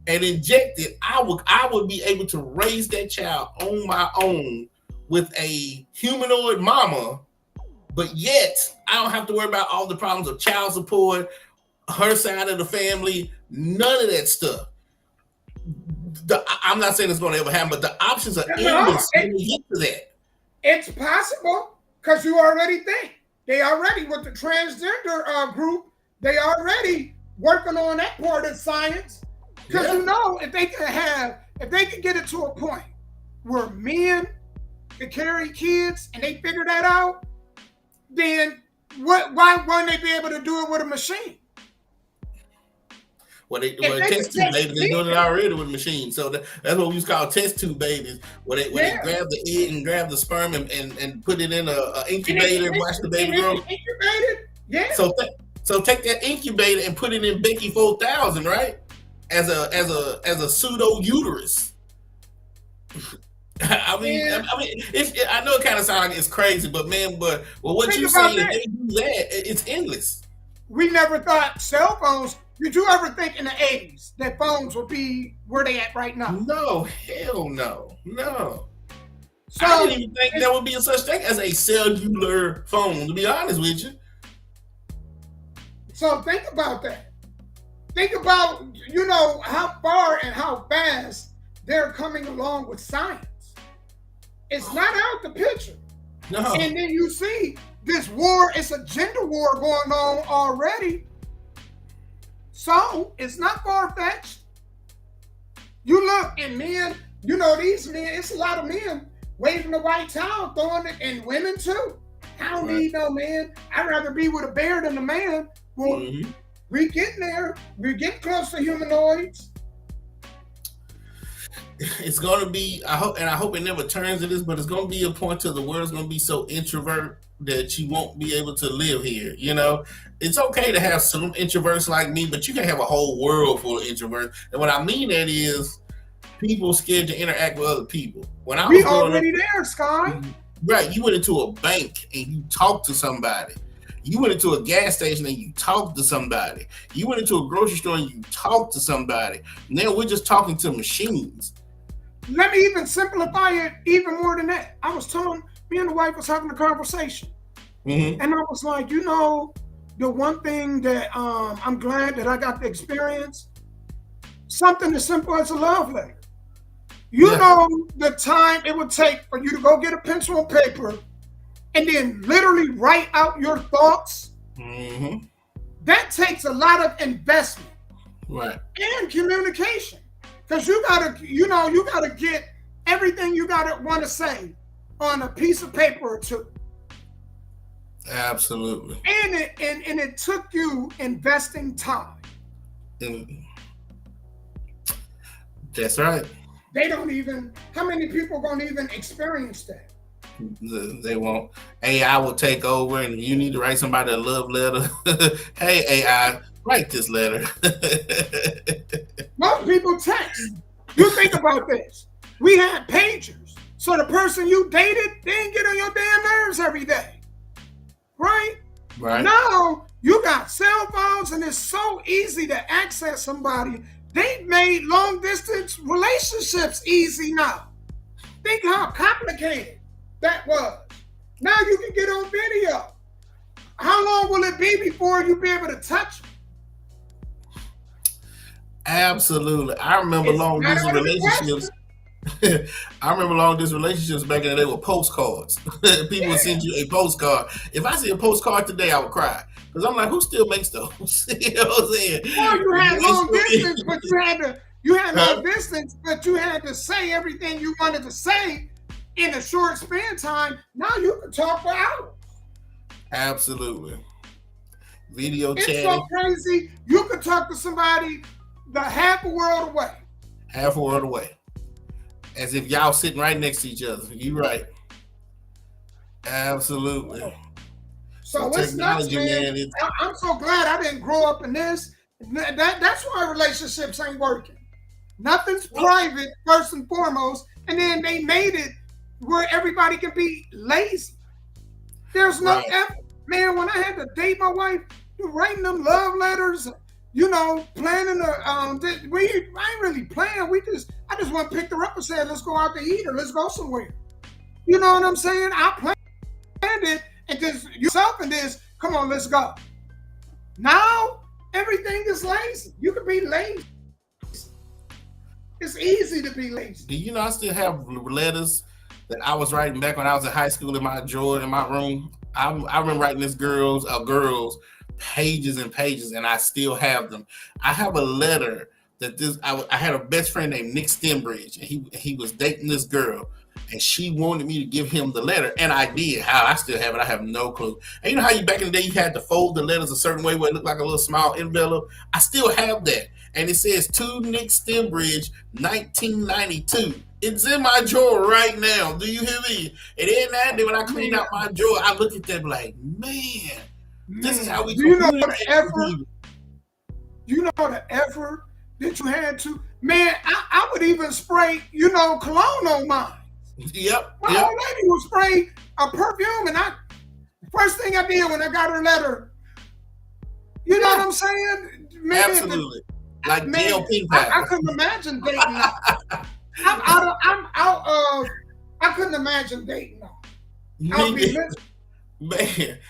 And inject it, I would be able to raise that child on my own with a humanoid mama, but yet I don't have to worry about all the problems of child support, her side of the family, none of that stuff. I'm not saying it's going to ever happen, but the options are endless when you get to that. It's possible, because you already think. They already, with the transgender group, they already working on that part of science. Because if they can get it to a point where men can carry kids and they figure that out, then why wouldn't they be able to do it with a machine? Well, test tube babies, they're doing it already with machines. So that's what we used to call test tube babies, where they grab the egg and grab the sperm and put it in an incubator and watch the baby grow. Incubated? Yeah. So take that incubator and put it in Becky 4000, right? As a pseudo uterus. I mean, I know it kind of sounds like it's crazy, but what you saying, if they do that, it's endless. We never thought cell phones. Did you ever think in the 80s that phones would be where they at right now? No, hell no. So I didn't even think there would be a such thing as a cellular phone, to be honest with you. So think about that. Think about, how far and how fast they're coming along with science. It's not out the picture. No. And then you see this war, it's a gender war going on already. So it's not far-fetched. You look, and men, you know, these men, it's a lot of men waving the white towel, throwing it, and women too. I don't need no man. I'd rather be with a bear than a man. Well, we're getting there. We're getting close to humanoids. It's going to be, I hope it never turns to this, but it's going to be a point to the world's going to be so introvert that you won't be able to live here. You know, it's okay to have some introverts like me, but you can have a whole world full of introverts. And what I mean that is people scared to interact with other people. When I was already there, Sky. Right, you went into a bank and you talked to somebody. You went into a gas station and you talked to somebody. You went into a grocery store and you talked to somebody. Now we're just talking to machines. Let me even simplify it even more than that. I was telling, me and the wife was having a conversation. And I was like, you know, the one thing that I'm glad that I got to experience, something as simple as a love letter. You know the time it would take for you to go get a pencil and paper and then literally write out your thoughts. That takes a lot of investment. Right. And communication. Because you gotta get everything you gotta want to say on a piece of paper or two. Absolutely. And it took you investing time. That's right. They don't even, how many people are gonna even experience that? They won't. AI will take over and you need to write somebody a love letter. Hey AI, write this letter. Most people text. You think about this. We had pagers. So the person you dated, they didn't get on your damn nerves every day. Right? Right. Now you got cell phones and it's so easy to access somebody. They made long distance relationships easy now. Think how complicated that was. Now you can get on video. How long will it be before you be able to touch them? Absolutely. I remember long distance relationships. I remember long distance relationships back in the day with postcards. People would send you a postcard. If I see a postcard today, I would cry. Because I'm like, who still makes those? You know what I'm saying? Well, you had long distance, but you had long distance, but you had to say everything you wanted to say in a short span time. Now you can talk for hours. Absolutely. Video it's chat. So crazy. You could talk to somebody the half a world away. Half a world away. As if y'all sitting right next to each other. You right. Absolutely. So it's nuts, man. I'm so glad I didn't grow up in this. That's why relationships ain't working. Nothing's private, first and foremost. And then they made it where everybody can be lazy. There's no effort. Man, when I had to date my wife, you writing them love letters, you know, planning I ain't really planning. I just want to pick her up and say, let's go out to eat or let's go somewhere. You know what I'm saying? I planned it and just yourself and this, come on, let's go. Now, everything is lazy. You can be lazy. It's easy to be lazy. Do you know I still have letters that I was writing back when I was in high school in my drawer in my room? I remember writing this girls pages and pages, and I still have them. I have a letter that I had a best friend named Nick Stembridge, and he was dating this girl, and she wanted me to give him the letter, and I did. How I still have it, I have no clue. And you know how back in the day you had to fold the letters a certain way where it looked like a little small envelope? I still have that, and it says to Nick Stembridge, 1992. It's in my drawer right now. Do you hear me? And then that day when I clean out my drawer, I look at that like, man, this is how we communicate. You know the effort that you had to, man, I would even spray, cologne on mine. Yep. My old lady would spray a perfume, and first thing I did when I got her letter, you know what I'm saying? Man, absolutely. Like gel pink pad. I couldn't imagine dating now. I'm out of, I couldn't imagine dating now. I would be miserable. Man.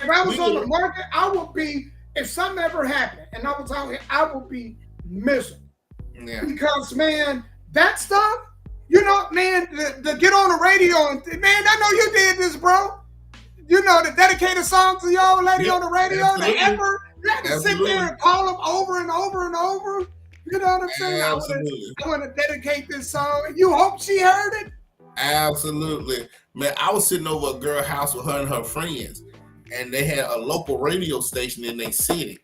If I was on the market, I would be, if something ever happened and I was out here, I would be miserable. Yeah. Because, man, that stuff, man, to get on the radio and, man, I know you did this, bro. you know, to dedicate a song to your old lady on the radio, absolutely. you had to sit there and call them over and over and over. You know what I'm saying? Absolutely. I want to dedicate this song. And you hope she heard it? Absolutely. Man, I was sitting over a girl house with her and her friends, and they had a local radio station in their city.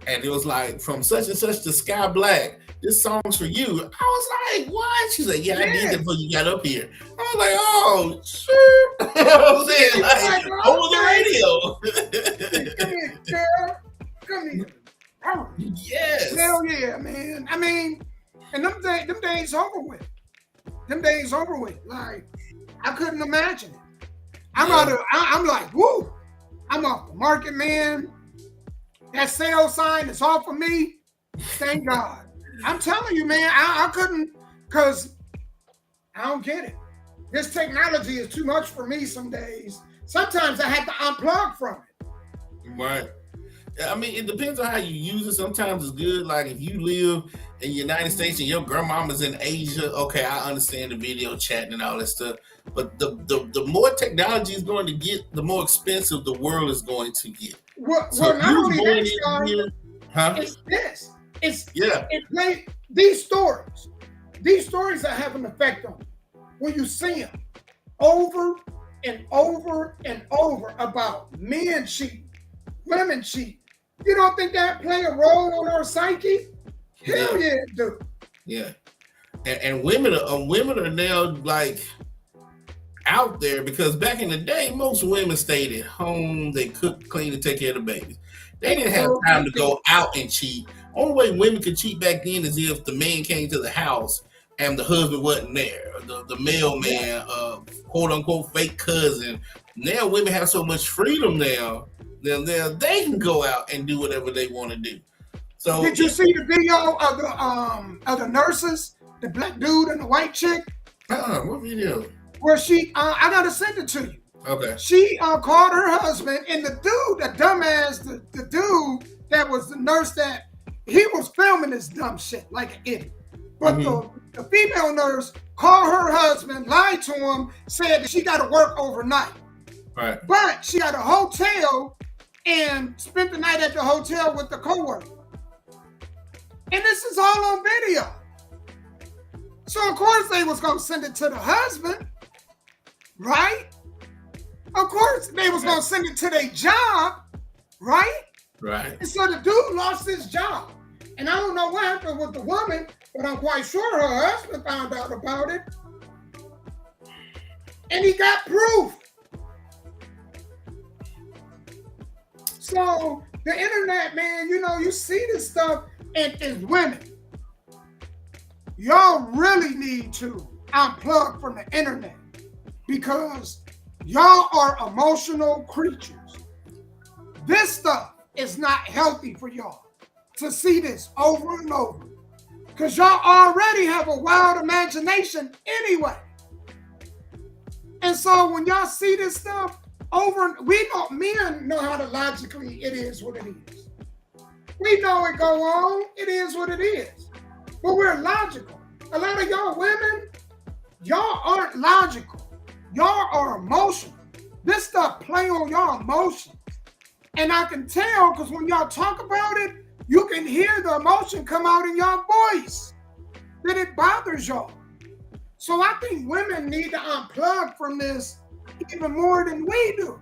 And it was like, from such and such to Sky Black, this song's for you. I was like, what? She's like, yeah, I did it before you got up here. I was like, oh, sure. You know what I'm saying? Like, over the radio. Come here, girl. Come here. Yes. Hell yeah, man. I mean, and them days over with. Them days over with. Like, I couldn't imagine it. I'm like, woo. I'm off the market, man. That sales sign is off of me. Thank God. I'm telling you, man, I couldn't, because I don't get it. This technology is too much for me some days. Sometimes I have to unplug from it. Right. I mean, it depends on how you use it. Sometimes it's good. Like if you live in the United States and your grandmama's in Asia, okay, I understand the video chatting and all that stuff. But the more technology is going to get, the more expensive the world is going to get. Well, so not only that, it's this. These stories that have an effect on you. When you see them over and over and over about men cheating, women cheating, you don't think that play a role on our psyche? Hell yeah, it do. Yeah, and women are now like out there, because back in the day, most women stayed at home. They cooked, cleaned, and take care of the babies. They didn't have time to go out and cheat. Only way women could cheat back then is if the man came to the house and the husband wasn't there. The mailman, quote unquote fake cousin. Now women have so much freedom now. They can go out and do whatever they want to do. So did you see the video of the nurses, the black dude and the white chick? What video? Where she, I gotta send it to you. Okay. She called her husband, and the dude, the dumbass, the dude that was the nurse, that he was filming this dumb shit like an idiot. But the female nurse called her husband, lied to him, said that she got to work overnight. Right. But she had a hotel and spent the night at the hotel with the coworker. And this is all on video. So of course they was gonna send it to the husband, right? Of course they was gonna send it to their job, right? Right. And so the dude lost his job. And I don't know what happened with the woman, but I'm quite sure her husband found out about it. And he got proof. So the internet, man, you know, you see this stuff, and as women, y'all really need to unplug from the internet, because y'all are emotional creatures. This stuff is not healthy for y'all to see this over and over, because y'all already have a wild imagination anyway. And so when y'all see this stuff over, men know how to logically, it is what it is. We know it go on, it is what it is. But we're logical. A lot of y'all women, y'all aren't logical. Y'all are emotional. This stuff play on y'all emotions. And I can tell, because when y'all talk about it, you can hear the emotion come out in your voice, that it bothers y'all. So I think women need to unplug from this even more than we do.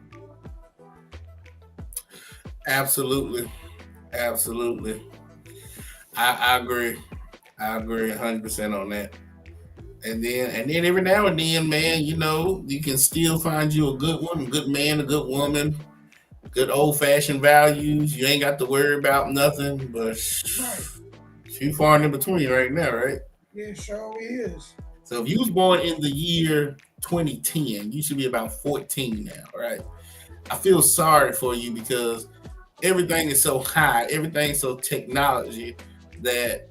Absolutely. I agree. I agree 100% on that. And then every now and then, man, you know, you can still find you a good one, a good man, a good woman, good old-fashioned values. You ain't got to worry about nothing, but few far in between right now, right? Yeah, sure is. So if you was born in the year 2010, you should be about 14 now, right? I feel sorry for you, because everything is so high, everything's so technology, that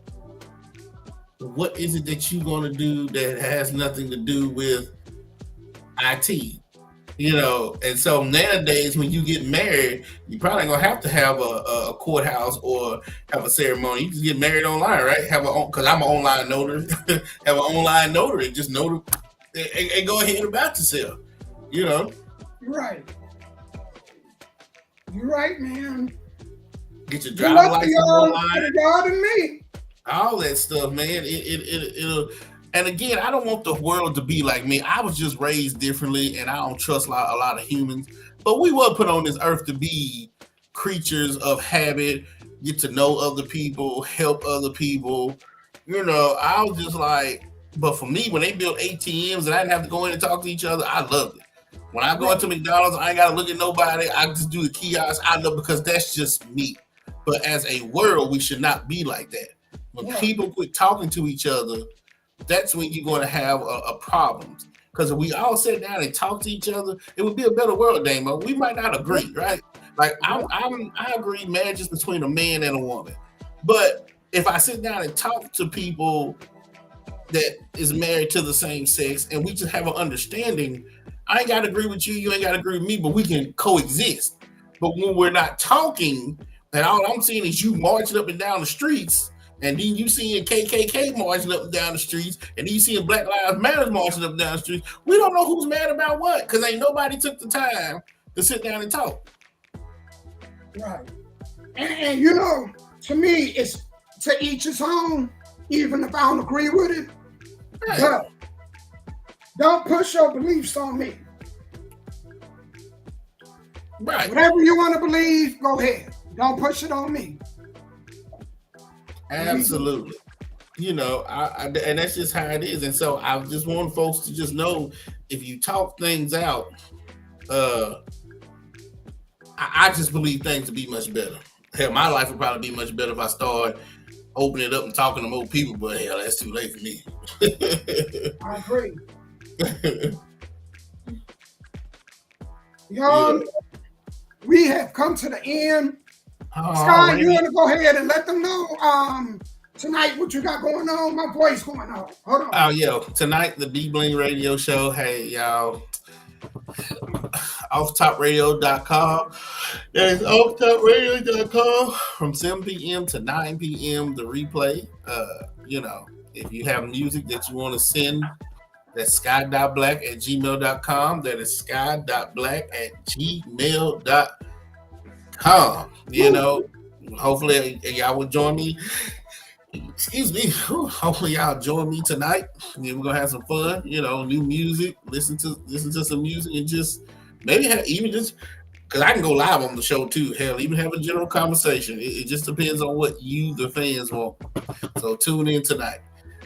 what is it that you're going to do that has nothing to do with IT? You know, and so nowadays when you get married, you probably gonna have to have a courthouse or have a ceremony. You can get married online, right? Because I'm an online notary. Have an online notary, just notary and go ahead about yourself. You know, right? You're right, man. Get your You driver's lucky license y'all online. y'all than me. All that stuff, man. It'll. And again, I don't want the world to be like me. I was just raised differently, and I don't trust a lot of humans. But we were put on this earth to be creatures of habit, get to know other people, help other people. You know, I was just like, but for me, when they built ATMs and I didn't have to go in and talk to each other, I loved it. When I go into McDonald's, I ain't got to look at nobody. I just do the kiosk. I love because that's just me. But as a world, we should not be like that. When people quit talking to each other, that's when you're going to have a problem. Because if we all sat down and talked to each other, it would be a better world, Damo. We might not agree, right? Like I agree, marriage is between a man and a woman. But if I sit down and talk to people that is married to the same sex, and we just have an understanding, I ain't got to agree with you, you ain't got to agree with me, but we can coexist. But when we're not talking, and all I'm seeing is you marching up and down the streets. And then you seeing KKK marching up and down the streets, and then you seeing Black Lives Matter marching up and down the streets. We don't know who's mad about what, because ain't nobody took the time to sit down and talk. Right. And you know, to me, it's to each his own, even if I don't agree with it. Right. But don't push your beliefs on me. Right. Whatever you want to believe, go ahead. Don't push it on me. Absolutely. You know, and that's just how it is. And so I just want folks to just know, if you talk things out, I just believe things will be much better. Hell, my life would probably be much better if I started opening it up and talking to more people, but hell, that's too late for me. I agree. Y'all, we have come to the end. Scott, you want to go ahead and let them know tonight what you got going on? My voice going on. Hold on. Oh, yeah. Tonight, the D-Bling Radio Show. Hey, y'all. OffTopRadio.com. That's OffTopRadio.com from 7 p.m. to 9 p.m. The replay. You know, if you have music that you want to send, that's sky.black@gmail.com. That is sky.black@gmail.com. You know, hopefully y'all will join me. Excuse me. Hopefully y'all join me tonight. We're gonna have some fun. You know, new music. Listen to some music and just maybe even just because I can go live on the show too. Hell, even have a general conversation. It just depends on what you, the fans, want. So tune in tonight.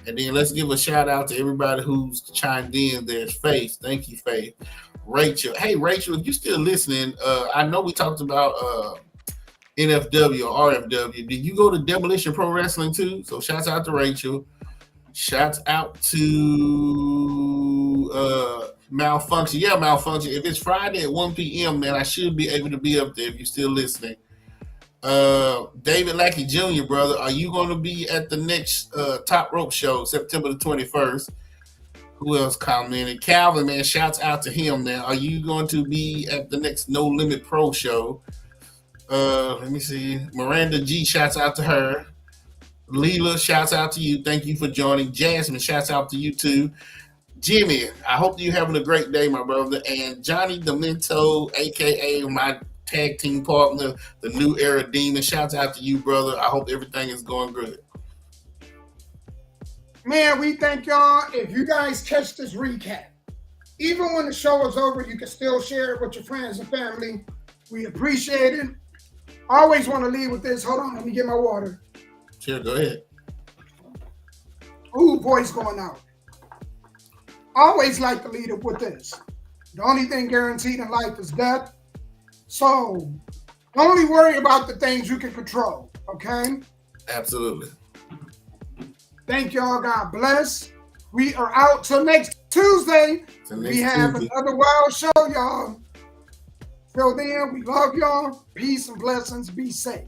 And then let's give a shout out to everybody who's chimed in. There's Faith. Thank you, Faith. Rachel. Hey, Rachel, if you're still listening, I know we talked about NFW or RFW. Did you go to Demolition Pro Wrestling too? So shouts out to Rachel. Shouts out to Malfunction. Yeah, Malfunction. If it's Friday at 1 p.m., man, I should be able to be up there if you're still listening. David Lackey Jr., brother, are you going to be at the next Top Rope show, September the 21st? Who else commented? Calvin, man, shouts out to him, man. Are you going to be at the next No Limit Pro show? Let me see. Miranda G, shouts out to her. Leela, shouts out to you. Thank you for joining. Jasmine, shouts out to you too. Jimmy, I hope you're having a great day, my brother. And Johnny Demento, a.k.a. my tag team partner, the New Era Demon, shouts out to you, brother. I hope everything is going good. Man, we thank y'all. If you guys catch this recap, even when the show is over, you can still share it with your friends and family. We appreciate it. Always want to leave with this. Hold on, let me get my water. Sure, go ahead. Ooh, voice going out. Always like to lead it with this. The only thing guaranteed in life is death. So only worry about the things you can control, okay? Absolutely. Thank y'all. God bless. We are out till next Tuesday. We have another wild show, y'all. Till then, we love y'all. Peace and blessings. Be safe.